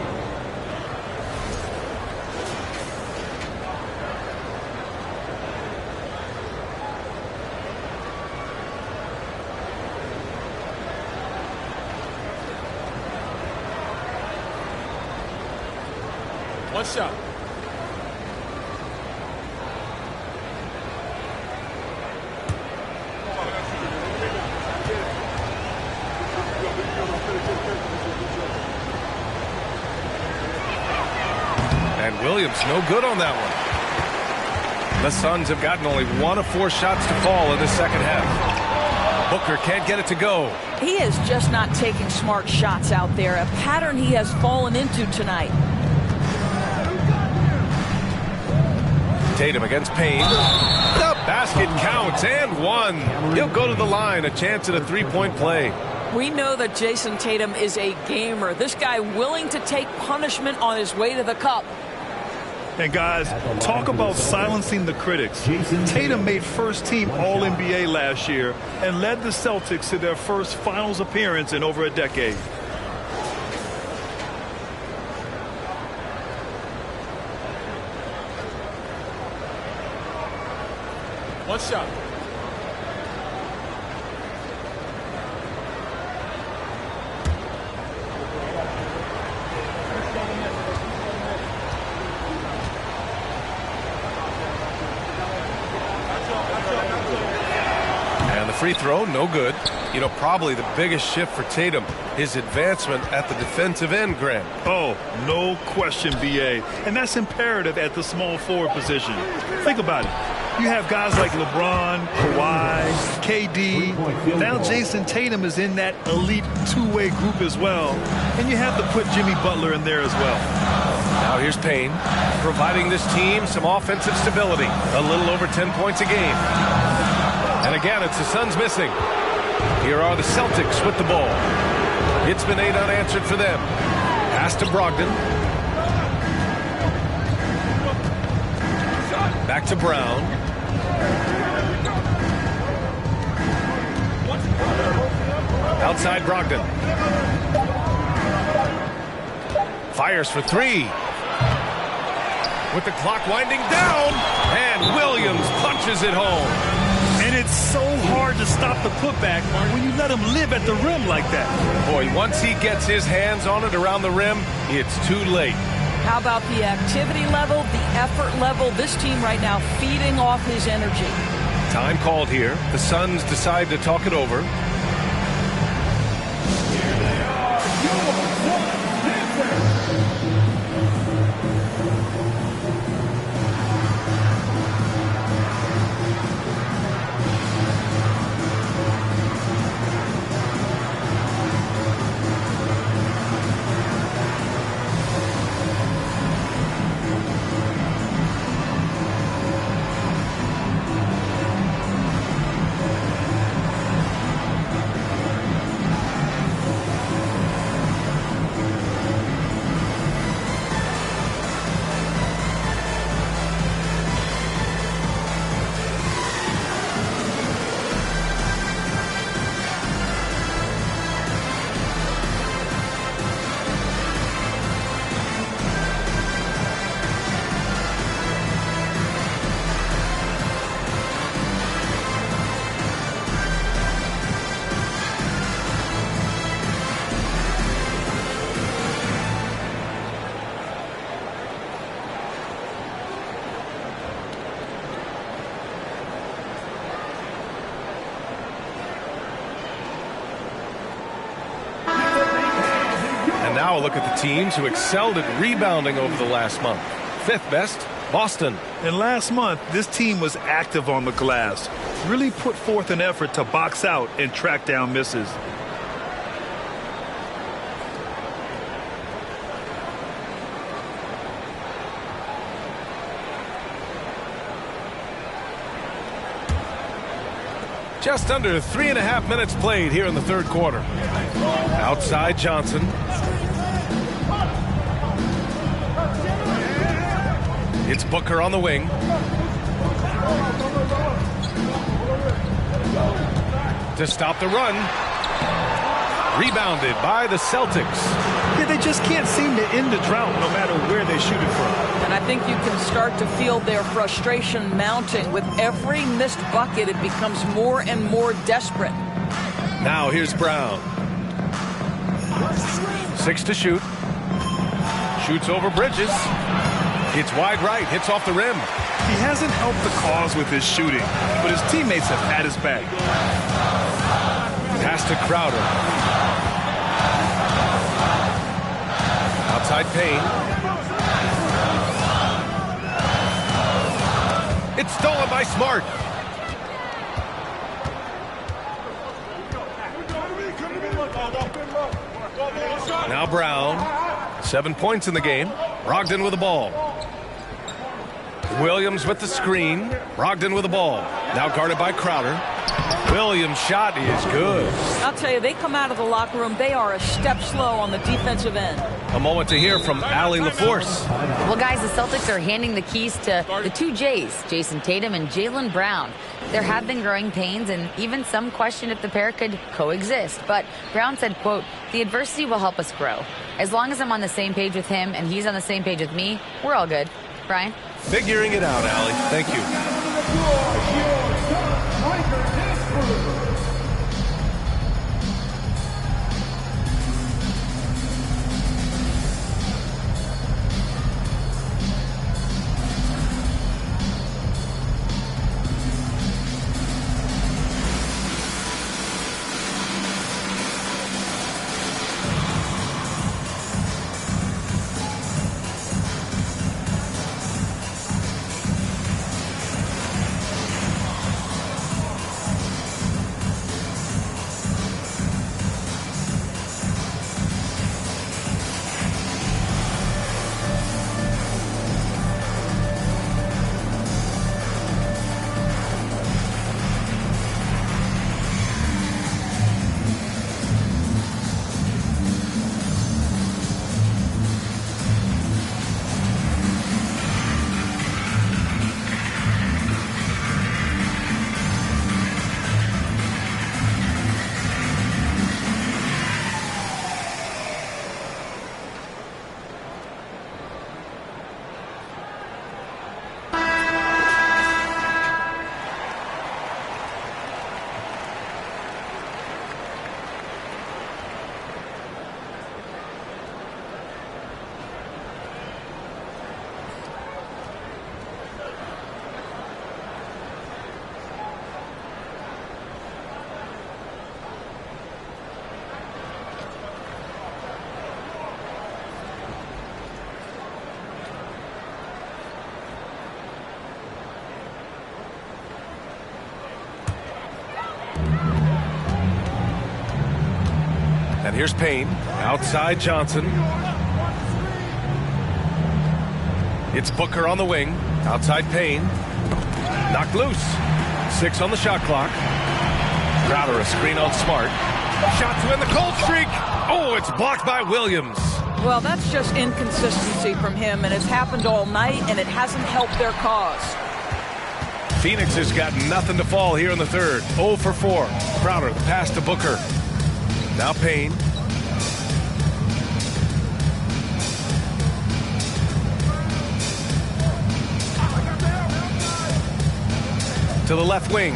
Speaker 6: One shot.
Speaker 1: Williams, no good on that one. The Suns have gotten only 1 of 4 shots to fall in the second half. Booker can't get it to go.
Speaker 4: He is just not taking smart shots out there, a pattern he has fallen into tonight.
Speaker 1: Tatum against Payne. The basket counts and one. He'll go to the line, a chance at a three-point play.
Speaker 4: We know that Jason Tatum is a gamer. This guy willing to take punishment on his way to the cup.
Speaker 3: And guys, talk about silencing the critics. Tatum made first-team All-NBA last year and led the Celtics to their first finals appearance in over a decade.
Speaker 6: One shot.
Speaker 1: And the free throw, no good. You know, probably the biggest shift for Tatum, his advancement at the defensive end, Grant.
Speaker 3: Oh, no question, B.A. And that's imperative at the small forward position. Think about it. You have guys like LeBron, Kawhi, KD. Now Jason Tatum is in that elite two-way group as well. And you have to put Jimmy Butler in there as well.
Speaker 1: Now here's Payne, providing this team some offensive stability. A little over 10 points a game. And again, it's the Suns missing. Here are the Celtics with the ball. It's been 8 unanswered for them. Pass to Brogdon. Back to Brown. Outside Brogdon. Fires for 3. With the clock winding down. And Williams punches it home.
Speaker 3: And it's so hard to stop the putback when you let him live at the rim like that.
Speaker 1: Boy, once he gets his hands on it around the rim, it's too late.
Speaker 4: How about the activity level, the effort level? This team right now feeding off his energy.
Speaker 1: Time called here. The Suns decide to talk it over. Now a look at the teams who excelled at rebounding over the last month. 5th best, Boston.
Speaker 3: And last month, this team was active on the glass. Really put forth an effort to box out and track down misses.
Speaker 1: Just under 3.5 minutes played here in the third quarter. Outside Johnson. It's Booker on the wing. To stop the run. Rebounded by the Celtics.
Speaker 3: Yeah, they just can't seem to end the drought no matter where they shoot it from.
Speaker 4: And I think you can start to feel their frustration mounting. With every missed bucket, it becomes more and more desperate.
Speaker 1: Now here's Brown. 6 to shoot. Shoots over Bridges. It's wide right, hits off the rim.
Speaker 3: He hasn't helped the cause with his shooting, but his teammates have had his back.
Speaker 1: Pass to Crowder. Outside Payne. It's stolen by Smart. Now Brown. 7 points in the game. Brogdon with the ball. Williams with the screen. Brogdon with the ball. Now guarded by Crowder. Williams' shot is good.
Speaker 4: I'll tell you, they come out of the locker room, they are a step slow on the defensive end.
Speaker 1: A moment to hear from Allie LaForce.
Speaker 2: Well, guys, the Celtics are handing the keys to the two J's, Jason Tatum and Jaylen Brown. There have been growing pains, and even some question if the pair could coexist. But Brown said, quote, "The adversity will help us grow. As long as I'm on the same page with him and he's on the same page with me, we're all good." Brian?
Speaker 1: Figuring it out, Allie. Thank you. And here's Payne. Outside Johnson. It's Booker on the wing. Outside Payne. Knocked loose. 6 on the shot clock. Crowder a screen on Smart. Shot to end the cold streak. Oh, it's blocked by Williams.
Speaker 4: Well, that's just inconsistency from him, and it's happened all night, and it hasn't helped their cause.
Speaker 1: Phoenix has got nothing to fall here in the third. 0 for 4. Crowder, the pass to Booker. Now Payne. To the left wing.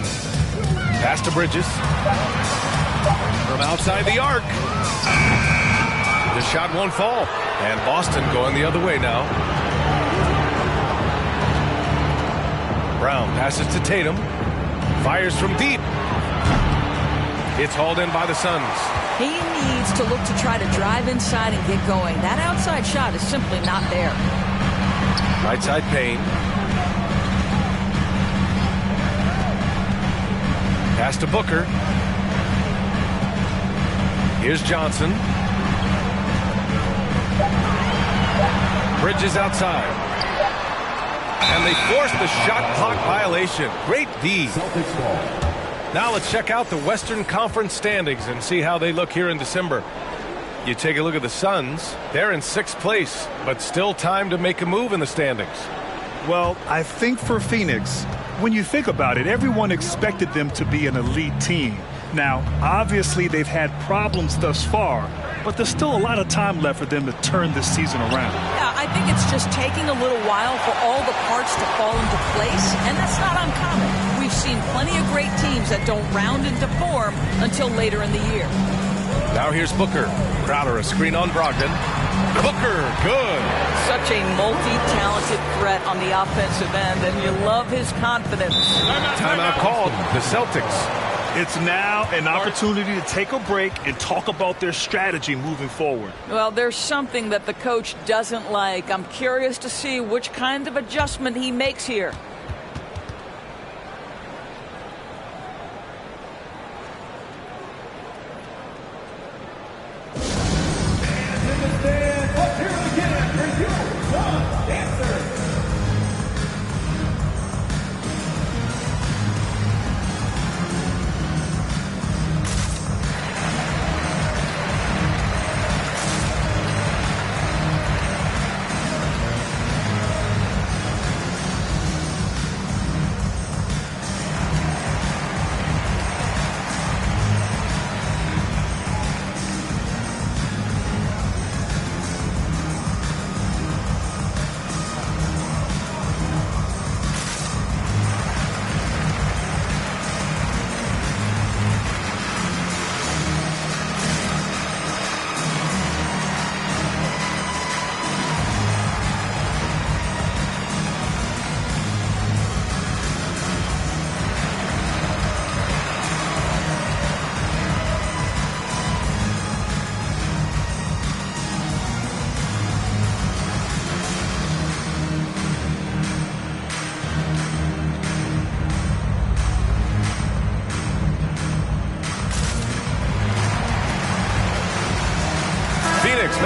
Speaker 1: Pass to Bridges. From outside the arc. The shot won't fall. And Boston going the other way now. Brown passes to Tatum. Fires from deep. It's hauled in by the Suns.
Speaker 4: He needs to look to try to drive inside and get going. That outside shot is simply not there.
Speaker 1: Right side Payne. Pass to Booker. Here's Johnson. Bridges outside. And they force the shot clock violation. Great D. Now let's check out the Western Conference standings and see how they look here in December. You take a look at the Suns. They're in 6th place, but still time to make a move in the standings.
Speaker 3: Well, I think for Phoenix, when you think about it, everyone expected them to be an elite team. Now, obviously, they've had problems thus far, but there's still a lot of time left for them to turn this season around.
Speaker 4: Yeah, I think it's just taking a little while for all the parts to fall into place, and that's not uncommon. We've seen plenty of great teams that don't round into form until later in the year.
Speaker 1: Now here's Booker. Crowder a screen on Brogdon. Booker, good.
Speaker 4: Such a multi-talented threat on the offensive end, and you love his confidence.
Speaker 1: Timeout called. The Celtics.
Speaker 3: It's now an opportunity to take a break and talk about their strategy moving forward.
Speaker 4: Well, there's something that the coach doesn't like. I'm curious to see which kind of adjustment he makes here.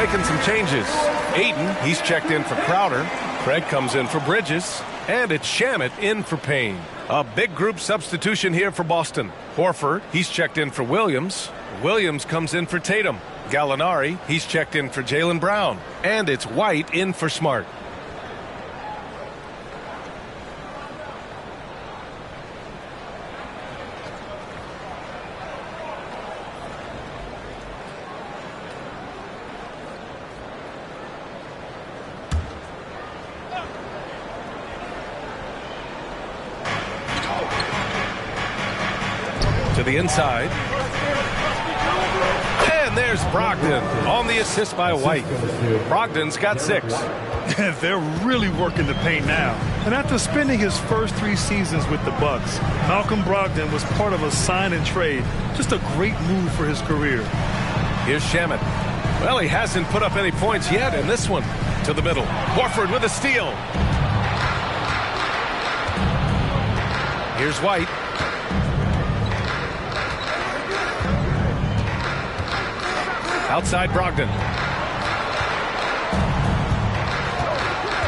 Speaker 1: making some changes. Ayton, he's checked in for Crowder. Craig comes in for Bridges. And it's Shamet in for Payne. A big group substitution here for Boston. Horford, he's checked in for Williams. Williams comes in for Tatum. Gallinari, he's checked in for Jaylen Brown. And it's White in for Smart. To the inside. And there's Brogdon on the assist by White. Brogdon's got 6.
Speaker 3: They're really working the paint now. And after spending his first 3 seasons with the Bucks, Malcolm Brogdon was part of a sign and trade. Just a great move for his career.
Speaker 1: Here's Shamet. Well, he hasn't put up any points yet in this one. To the middle. Horford with a steal. Here's White. Outside Brogdon.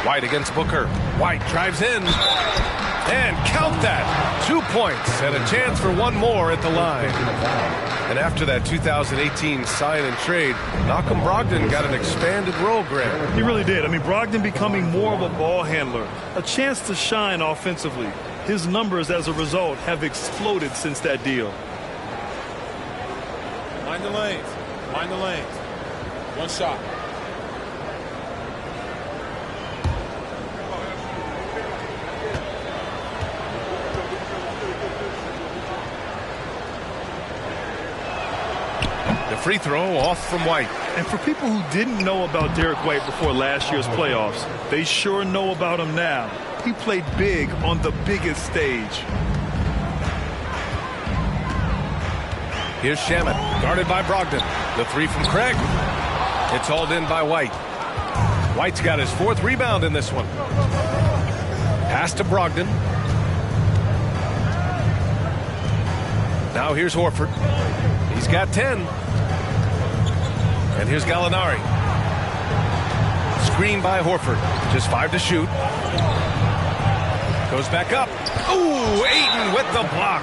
Speaker 1: White against Booker. White drives in. And count that. 2 points and a chance for one more at the line. And after that 2018 sign and trade, Malcolm Brogdon got an expanded role, Greg.
Speaker 3: He really did. I mean, Brogdon becoming more of a ball handler. A chance to shine offensively. His numbers as a result have exploded since that deal.
Speaker 6: Mind the lanes. Mind the lanes. One shot.
Speaker 1: The free throw off from White.
Speaker 3: And for people who didn't know about Derek White before last year's playoffs, they sure know about him now. He played big on the biggest stage.
Speaker 1: Here's Shamet, guarded by Brogdon. The 3 from Craig. It's hauled in by White. White's got his 4th rebound in this one. Pass to Brogdon. Now here's Horford. He's got 10. And here's Gallinari. Screen by Horford. Just 5 to shoot. Goes back up. Ooh, Ayton with the block.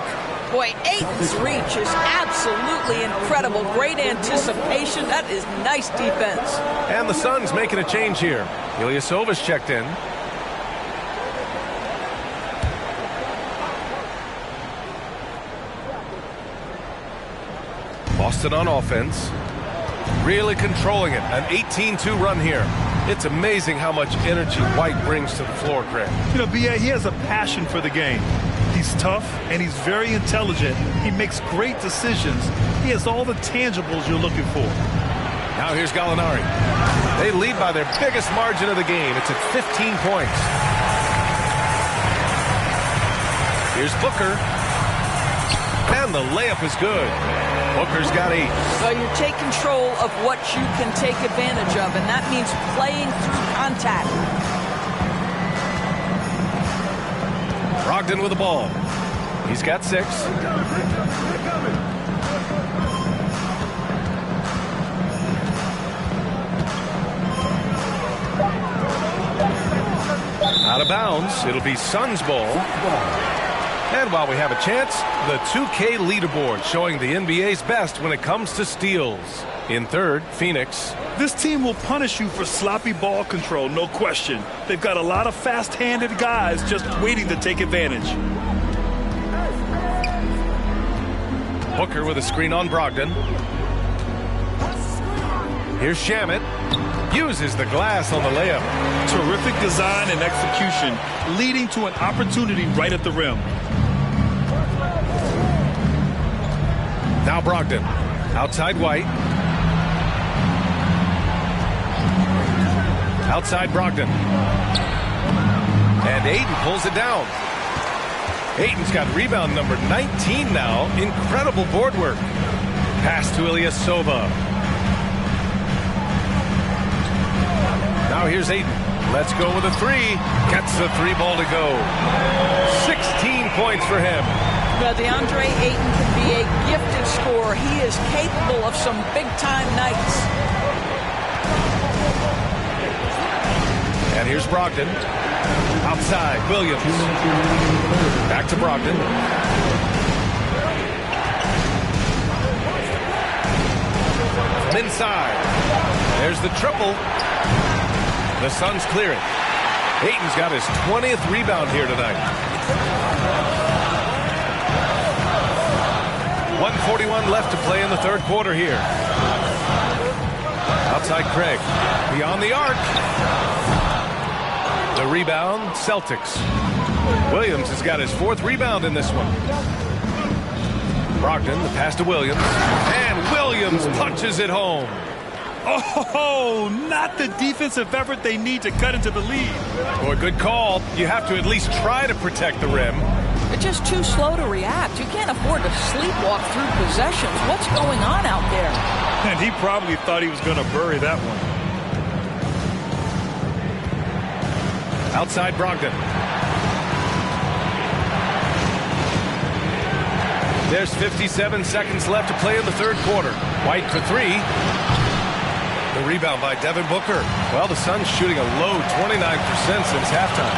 Speaker 4: Boy, Ayton's reach is absolutely incredible. Great anticipation. That is nice defense.
Speaker 1: And the Suns making a change here. Ilyasova's checked in. Boston on offense. Really controlling it. An 18-2 run here. It's amazing how much energy White brings to the floor, Greg.
Speaker 3: You know, B.A., he has a passion for the game. He's tough, and he's very intelligent. He makes great decisions. He has all the tangibles you're looking for.
Speaker 1: Now here's Gallinari. They lead by their biggest margin of the game. It's at 15 points. Here's Booker. And the layup is good. Booker's got 8.
Speaker 4: So you take control of what you can take advantage of, and that means playing through contact.
Speaker 1: Brogdon with the ball. He's got 6. Out of bounds. It'll be Suns ball. And while we have a chance, the 2K leaderboard showing the NBA's best when it comes to steals. In 3rd, Phoenix.
Speaker 3: This team will punish you for sloppy ball control, no question. They've got a lot of fast-handed guys just waiting to take advantage.
Speaker 1: Booker with a screen on Brogdon. Here's Shamet. Uses the glass on the layup.
Speaker 3: Terrific design and execution, leading to an opportunity right at the rim.
Speaker 1: Now Brogdon. Outside White. Outside Brogdon. And Ayton pulls it down. Ayton's got rebound number 19 now. Incredible board work. Pass to Ilyasova. Now here's Ayton. Let's go with a 3. Gets the 3 ball to go. 16 points for him.
Speaker 4: Now, DeAndre Ayton can be a gifted scorer. He is capable of some big-time nights.
Speaker 1: And here's Brogdon. Outside, Williams. Back to Brogdon. From inside. There's the triple. The Suns clear it. Ayton's got his 20th rebound here tonight. 1:41 left to play in the third quarter here. Outside Craig. Beyond the arc. The rebound, Celtics. Williams has got his 4th rebound in this one. Brogdon, the pass to Williams. And Williams punches it home.
Speaker 3: Oh, not the defensive effort they need to cut into the lead.
Speaker 1: Boy, good call. You have to at least try to protect the rim.
Speaker 4: They're just too slow to react. You can't afford to sleepwalk through possessions. What's going on out there?
Speaker 3: And he probably thought he was going to bury that one.
Speaker 1: Outside Brogdon. There's 57 seconds left to play in the third quarter. White for 3. The rebound by Devin Booker. Well, the Suns shooting a low 29% since halftime.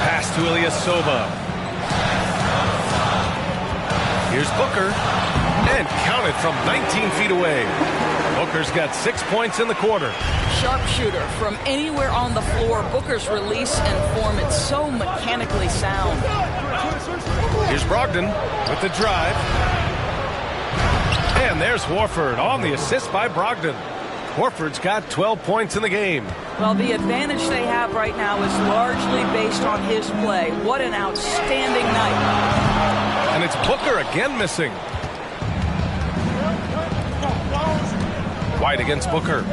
Speaker 1: Pass to Ilyasova. Here's Booker. And counted from 19 feet away. Booker's got 6 points in the quarter.
Speaker 4: Sharpshooter from anywhere on the floor. Booker's release and form, it's so mechanically sound.
Speaker 1: Here's Brogdon with the drive. And there's Horford on the assist by Brogdon. Horford's got 12 points in the game.
Speaker 4: Well, the advantage they have right now is largely based on his play. What an outstanding night.
Speaker 1: And it's Booker again missing. White against Booker.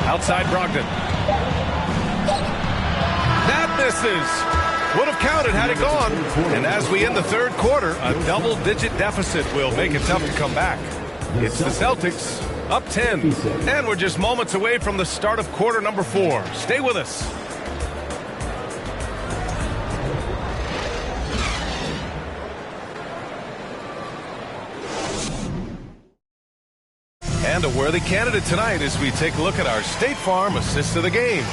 Speaker 1: Outside Brogdon. That misses. Would have counted had it gone. And as we end the third quarter, a double-digit deficit will make it tough to come back. It's the Celtics up 10. And we're just moments away from the start of quarter number 4. Stay with us. And a worthy candidate tonight as we take a look at our State Farm assist of the game.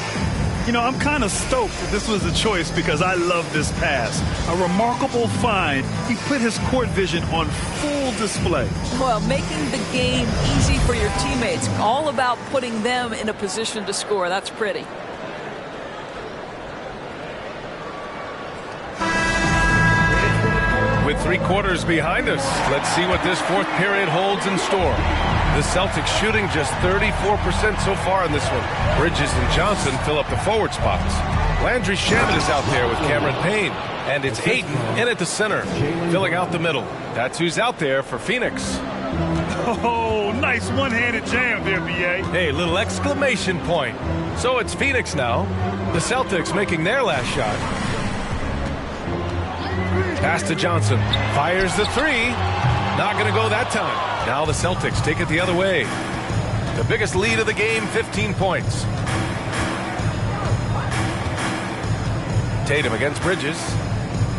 Speaker 3: You know, I'm kind of stoked that this was a choice because I love this pass. A remarkable find. He put his court vision on full display.
Speaker 4: Well, making the game easy for your teammates. All about putting them in a position to score. That's pretty.
Speaker 1: With 3 quarters behind us, let's see what this fourth period holds in store. The Celtics shooting just 34% so far in this one. Bridges and Johnson fill up the forward spots. Landry Shamet is out there with Cameron Payne. And it's Ayton in at the center, filling out the middle. That's who's out there for Phoenix.
Speaker 3: Oh, nice one-handed jam there, B.A.
Speaker 1: Hey, little exclamation point. So it's Phoenix now. The Celtics making their last shot. Pass to Johnson. Fires the 3. Not going to go that time. Now the Celtics take it the other way. The biggest lead of the game, 15 points. Tatum against Bridges.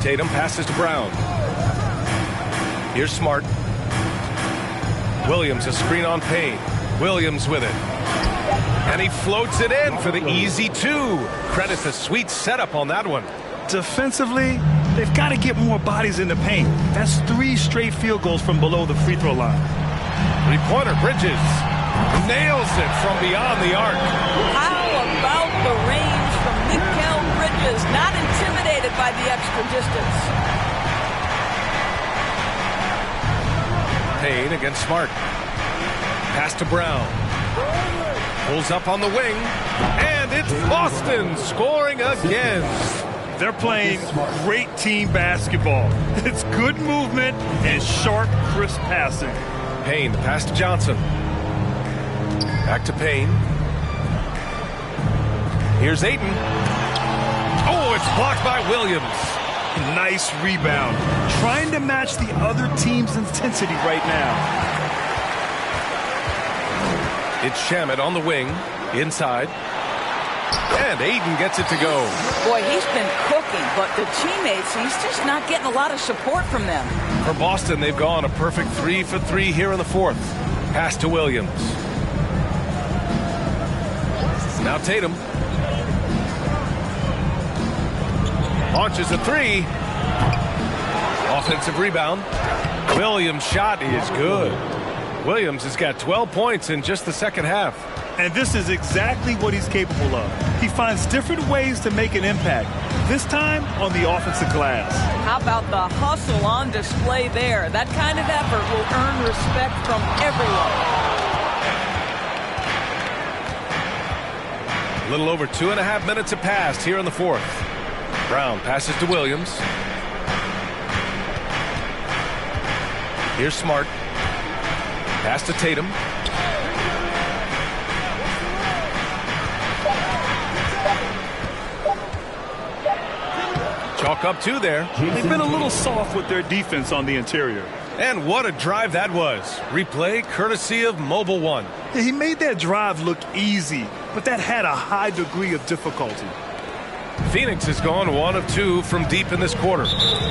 Speaker 1: Tatum passes to Brown. Here's Smart. Williams, a screen on Payne. Williams with it. And he floats it in for the easy 2. Credit the sweet setup on that one.
Speaker 3: Defensively, they've got to get more bodies in the paint. That's 3 straight field goals from below the free throw line.
Speaker 1: 3-pointer, Bridges. Nails it from beyond the arc.
Speaker 4: How about the range from Mikal Bridges? Not intimidated by the extra distance.
Speaker 1: Payne against Smart. Pass to Brown. Pulls up on the wing. And it's Boston scoring again.
Speaker 3: They're playing great team basketball. It's good movement and sharp, crisp passing.
Speaker 1: Payne, the pass to Johnson. Back to Payne. Here's Ayton. Oh, it's blocked by Williams.
Speaker 3: Nice rebound. Trying to match the other team's intensity right now.
Speaker 1: It's Shamet on the wing. Inside. And Ayton gets it to go.
Speaker 4: Boy, he's been cooking, but the teammates, he's just not getting a lot of support from them.
Speaker 1: For Boston, they've gone a perfect 3 for 3 here in the fourth. Pass to Williams. Now Tatum. Launches a three. Offensive rebound. Williams' shot is good. Williams has got 12 points in just the second half.
Speaker 3: And this is exactly what he's capable of. He finds different ways to make an impact, this time on the offensive glass.
Speaker 4: How about the hustle on display there? That kind of effort will earn respect from everyone.
Speaker 1: A little over 2.5 minutes have passed here in the fourth. Brown passes to Williams. Here's Smart. Pass to Tatum. Chalk up two there.
Speaker 3: They've been a little soft with their defense on the interior.
Speaker 1: And what a drive that was. Replay courtesy of Mobile One.
Speaker 3: Yeah, he made that drive look easy, but that had a high degree of difficulty.
Speaker 1: Phoenix has gone 1 of 2 from deep in this quarter.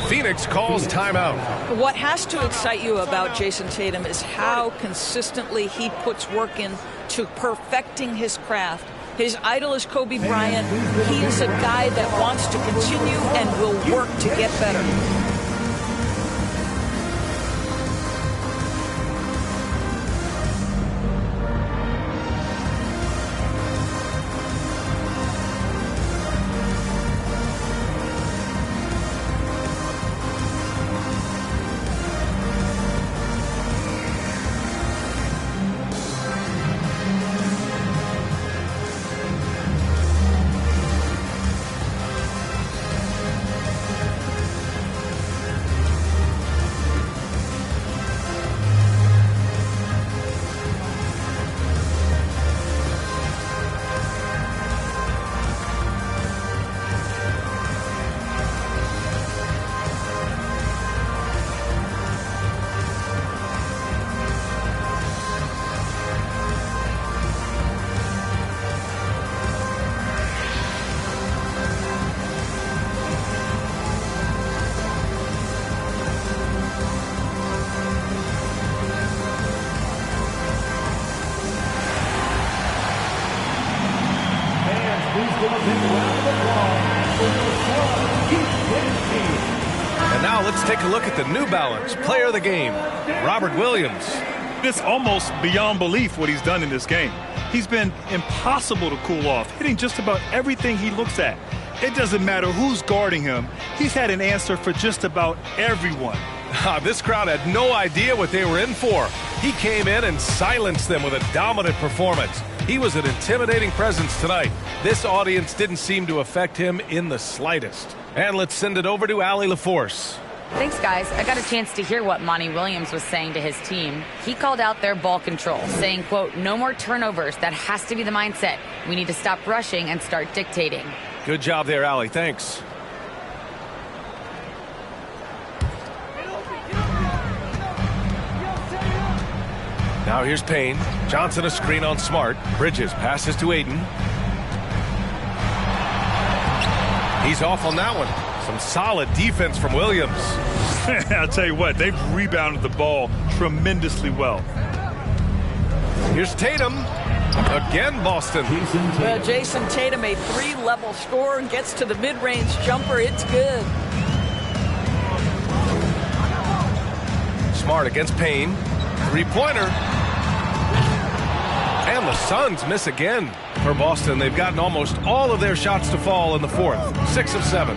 Speaker 1: Phoenix calls timeout.
Speaker 4: What has to excite you about Jason Tatum is how consistently he puts work in to perfecting his craft. His idol is Kobe Bryant. He is a guy that wants to continue and will work to get better.
Speaker 1: And now let's take a look at the New Balance player of the game, Robert Williams.
Speaker 3: It's almost beyond belief what he's done in this game. He's been impossible to cool off, hitting just about everything he looks at. It doesn't matter who's guarding him. He's had an answer for just about everyone.
Speaker 1: This crowd had no idea what they were in for. He came in and silenced them with a dominant performance. He was an intimidating presence tonight. This audience didn't seem to affect him in the slightest. And let's send it over to Allie LaForce.
Speaker 2: Thanks, guys. I got a chance to hear what Monty Williams was saying to his team. He called out their ball control, saying, quote, no more turnovers. That has to be the mindset. We need to stop rushing and start dictating.
Speaker 1: Good job there, Allie. Thanks. Now here's Payne. Johnson a screen on Smart. Bridges passes to Ayton. He's off on that one. Some solid defense from Williams.
Speaker 3: I'll tell you what, they've rebounded the ball tremendously well.
Speaker 1: Here's Tatum. Again, Boston.
Speaker 4: Jason Tatum, a 3-level scorer, gets to the mid-range jumper. It's good.
Speaker 1: Smart against Payne. Three-pointer. And the Suns miss again. For Boston, they've gotten almost all of their shots to fall in the fourth. 6 of 7.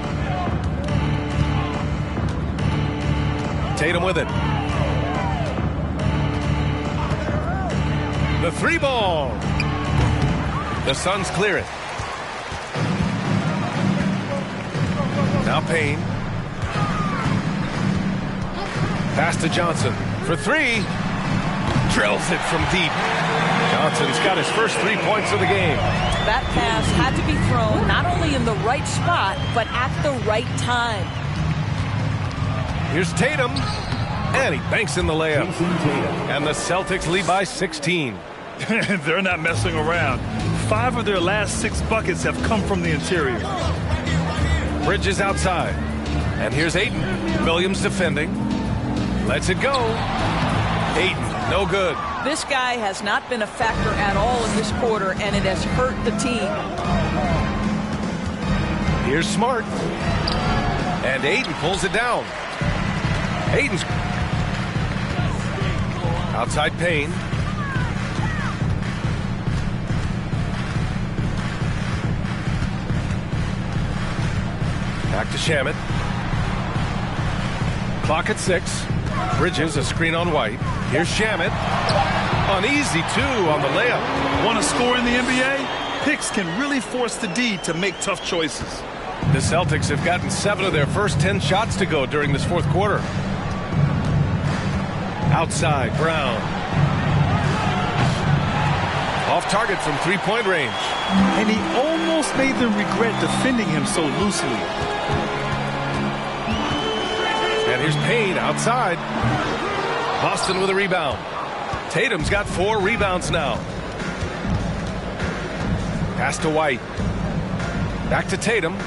Speaker 1: Tatum with it. The 3-ball. The Suns clear it. Now Payne. Pass to Johnson for 3. Drills it from deep. Johnson's got his first 3 points of the game.
Speaker 4: That pass had to be thrown not only in the right spot, but at the right time.
Speaker 1: Here's Tatum. And he banks in the layup. And the Celtics lead by 16.
Speaker 3: They're not messing around. 5 of their last 6 buckets have come from the interior.
Speaker 1: Bridges outside. And here's Ayton. Williams defending. Lets it go. Ayton, no good.
Speaker 4: This guy has not been a factor at all in this quarter, and it has hurt the team.
Speaker 1: Here's Smart. And Ayton pulls it down. Ayton's outside Payne. Back to Shamet. Clock at 6. Bridges, a screen on White. Here's Shamet. Uneasy, too, on the layup.
Speaker 3: Want to score in the NBA? Picks can really force the D to make tough choices.
Speaker 1: The Celtics have gotten 7 of their first 10 shots to go during this fourth quarter. Outside, Brown. Off target from three-point range.
Speaker 3: And he almost made them regret defending him so loosely.
Speaker 1: And here's Payne outside. Boston with a rebound. Tatum's got 4 rebounds now. Pass to White. Back to Tatum.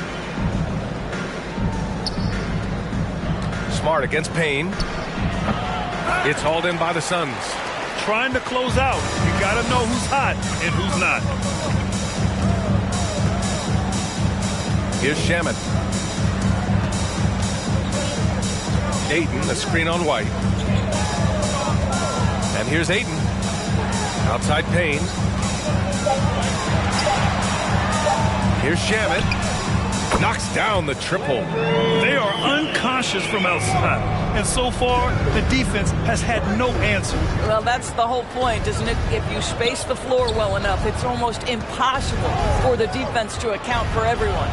Speaker 1: Smart against Payne. It's hauled in by the Suns.
Speaker 3: Trying to close out. You got to know who's hot and who's not.
Speaker 1: Here's Shamet. Ayton, the screen on White. And here's Ayton. Outside Payne. Here's Shamet. Knocks down the triple.
Speaker 3: They are unconscious from outside. And so far, the defense has had no answer.
Speaker 4: Well, that's the whole point, isn't it? If you space the floor well enough, it's almost impossible for the defense to account for everyone.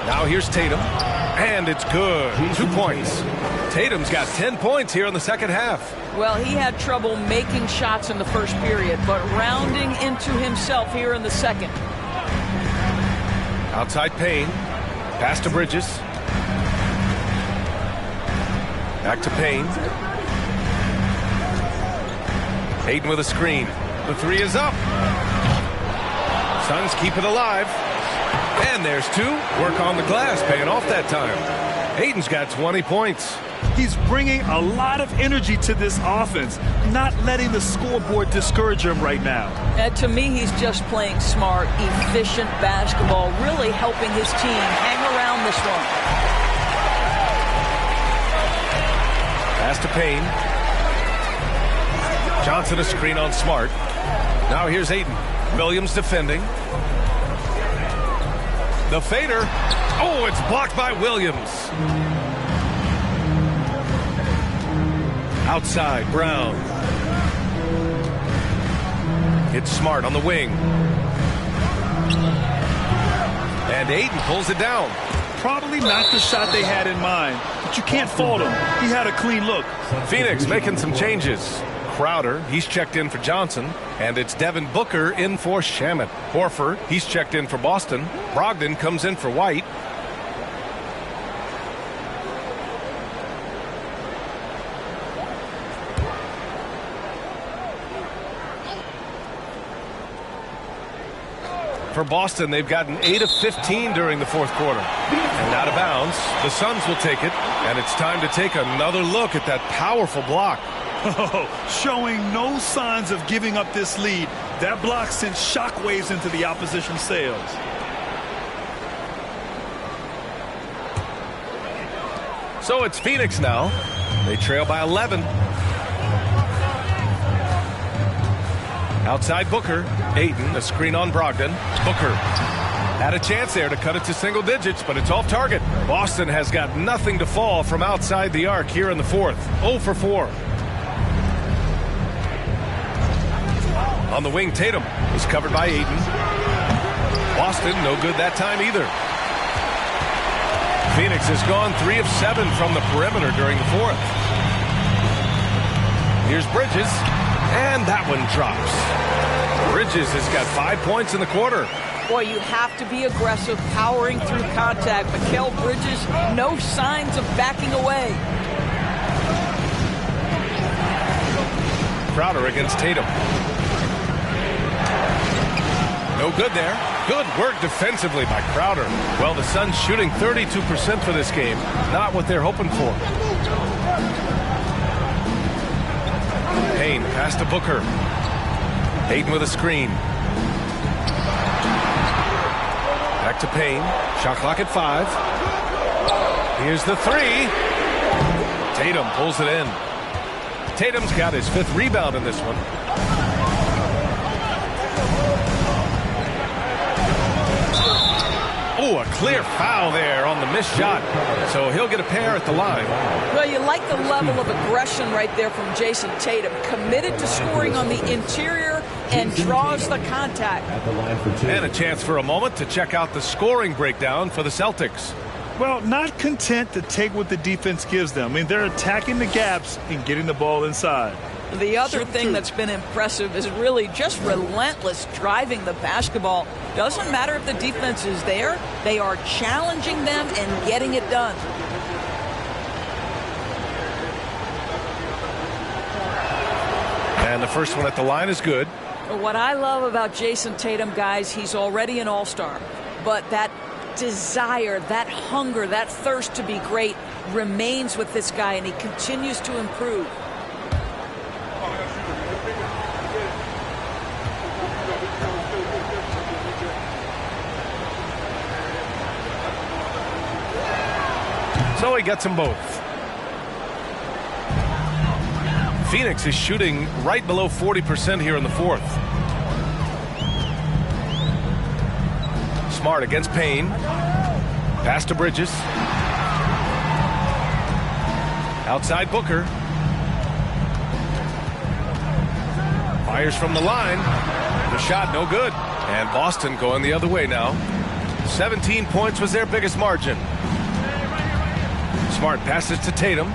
Speaker 1: Now here's Tatum. And it's good. 2 points. Tatum's got 10 points here in the second half.
Speaker 4: Well, he had trouble making shots in the first period, but rounding into himself here in the second.
Speaker 1: Outside Payne. Pass to Bridges. Back to Payne. Ayton with a screen. The 3 is up. Suns keep it alive. And there's 2. Work on the glass, paying off that time. Ayton's got 20 points.
Speaker 3: He's bringing a lot of energy to this offense, not letting the scoreboard discourage him right now.
Speaker 4: To me, he's just playing smart, efficient basketball, really helping his team hang around this one.
Speaker 1: Pass to Payne. Johnson a screen on Smart. Now here's Ayton. Williams defending. The fader. Oh, it's blocked by Williams. Outside, Brown. It's Smart on the wing. And Ayton pulls it down.
Speaker 3: Probably not the shot they had in mind, but you can't fault him. He had a clean look.
Speaker 1: Phoenix making some changes. Crowder, he's checked in for Johnson. And it's Devin Booker in for Shamet. Horford, he's checked in for Boston. Brogdon comes in for White. For Boston, they've gotten 8 of 15 during the fourth quarter. And out of bounds, the Suns will take it. And it's time to take another look at that powerful block.
Speaker 3: Showing no signs of giving up this lead. That block sent shockwaves into the opposition's sails.
Speaker 1: So it's Phoenix now. They trail by 11. Outside Booker. Ayton, a screen on Brogdon. Booker had a chance there to cut it to single digits, but it's off target. Boston has got nothing to fall from outside the arc here in the fourth. 0 for 4. On the wing, Tatum is covered by Ayton. Boston, no good that time either. Phoenix has gone 3 of 7 from the perimeter during the fourth. Here's Bridges, and that one drops. Bridges has got 5 points in the quarter.
Speaker 4: Boy, you have to be aggressive, powering through contact. Mikal Bridges, no signs of backing away.
Speaker 1: Crowder against Tatum. No good there. Good work defensively by Crowder. Well, the Suns shooting 32% for this game. Not what they're hoping for. Payne pass to Booker. Ayton with a screen. Back to Payne. Shot clock at 5. Here's the 3. Tatum pulls it in. Tatum's got his 5th rebound in this one. Oh, a clear foul there on the missed shot. So he'll get a pair at the line.
Speaker 4: Well, you like the level of aggression right there from Jason Tatum. Committed to scoring on the interior and draws the contact.
Speaker 1: And a chance for a moment to check out the scoring breakdown for the Celtics.
Speaker 3: Well, not content to take what the defense gives them. I mean, they're attacking the gaps and getting the ball inside.
Speaker 4: The other thing that's been impressive is really just relentless driving the basketball. Doesn't matter if the defense is there. They are challenging them and getting it done.
Speaker 1: And the first one at the line is good.
Speaker 4: What I love about Jason Tatum, guys, he's already an all-star. But that desire, that hunger, that thirst to be great remains with this guy, and he continues to improve.
Speaker 1: So he gets them both. Phoenix is shooting right below 40% here in the 4th. Smart against Payne. Pass to Bridges. Outside Booker. Fires from the line. The shot no good. And Boston going the other way now. 17 points was their biggest margin. Smart passes to Tatum.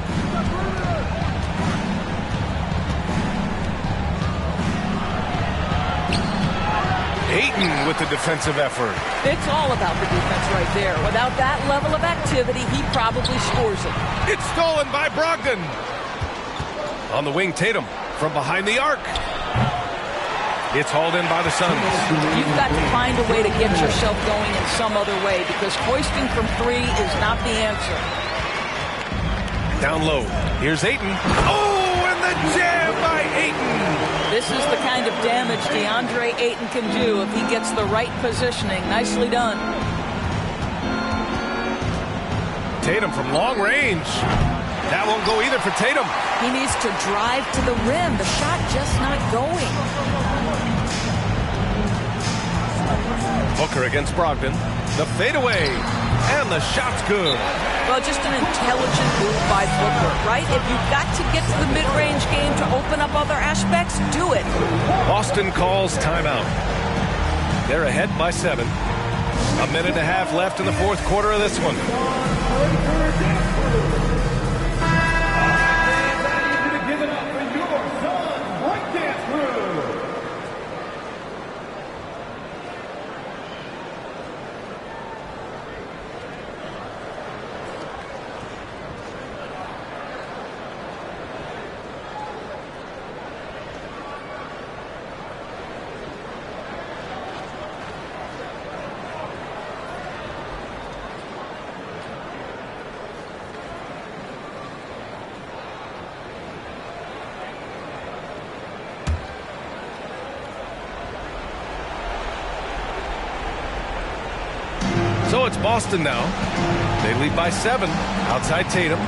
Speaker 1: Ayton with the defensive effort.
Speaker 4: It's all about the defense right there. Without that level of activity, he probably scores it.
Speaker 1: It's stolen by Brogdon. On the wing, Tatum from behind the arc. It's hauled in by the Suns.
Speaker 4: You've got to find a way to get yourself going in some other way, because hoisting from 3 is not the answer.
Speaker 1: Down low. Here's Ayton. Oh, and the jam by Ayton.
Speaker 4: This is the kind of damage DeAndre Ayton can do if he gets the right positioning. Nicely done.
Speaker 1: Tatum from long range. That won't go either for Tatum.
Speaker 4: He needs to drive to the rim. The shot just not going.
Speaker 1: Booker against Brogdon. The fadeaway. And the shot's good.
Speaker 4: Well, just an intelligent move by Booker, right? If you've got to get to the mid-range game to open up other aspects, do it.
Speaker 1: Boston calls timeout. They're ahead by 7. A minute and a half left in the 4th quarter of this one. So it's Boston now. They lead by 7. Outside Tatum.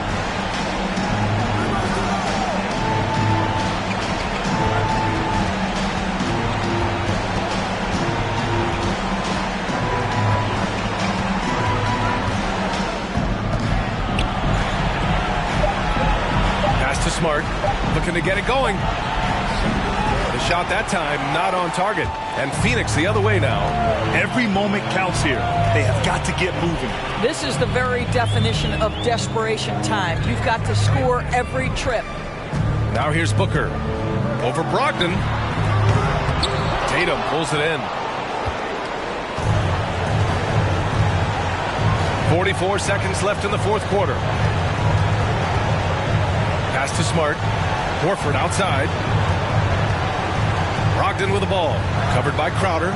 Speaker 1: Pass to Smart. Looking to get it going. The shot that time not on target. And Phoenix the other way now.
Speaker 3: Every moment counts here. They have got to get moving.
Speaker 4: This is the very definition of desperation time. You've got to score every trip.
Speaker 1: Now here's Booker. Over Brogdon. Tatum pulls it in. 44 seconds left in the 4th quarter. Pass to Smart. Horford outside. Brogdon with the ball. Covered by Crowder.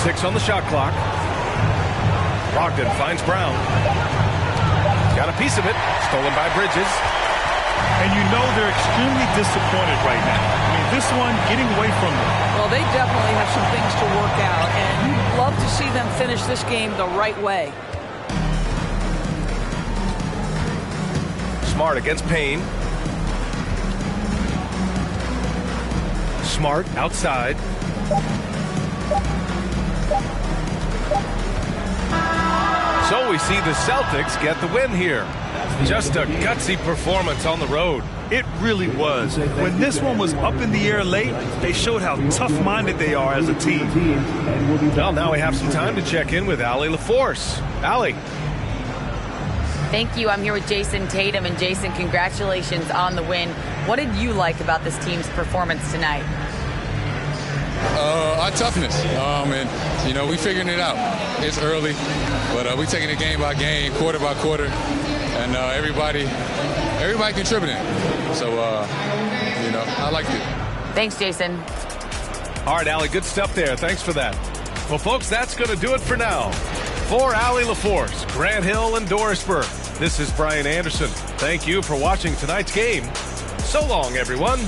Speaker 1: 6 on the shot clock. Brogdon finds Brown. Got a piece of it. Stolen by Bridges.
Speaker 3: And you know they're extremely disappointed right now. I mean, this one getting away from them.
Speaker 4: Well, they definitely have some things to work out, and you'd love to see them finish this game the right way.
Speaker 1: Smart against Payne. Smart outside. So we see the Celtics get the win here. Just a gutsy performance on the road.
Speaker 3: It really was. When this one was up in the air late, they showed how tough-minded they are as a team.
Speaker 1: Well, now we have some time to check in with Allie LaForce. Allie.
Speaker 2: Thank you. I'm here with Jason Tatum. And Jason, congratulations on the win. What did you like about this team's performance tonight?
Speaker 11: Our toughness. And, you know, we figuring it out. It's early, but we taking it game by game, quarter by quarter. And everybody contributing. So, you know, I liked it.
Speaker 2: Thanks, Jason.
Speaker 1: All right, Allie, good stuff there. Thanks for that. Well, folks, that's going to do it for now. For Allie LaForce, Grant Hill, and Doris Burke, this is Brian Anderson. Thank you for watching tonight's game. So long, everyone.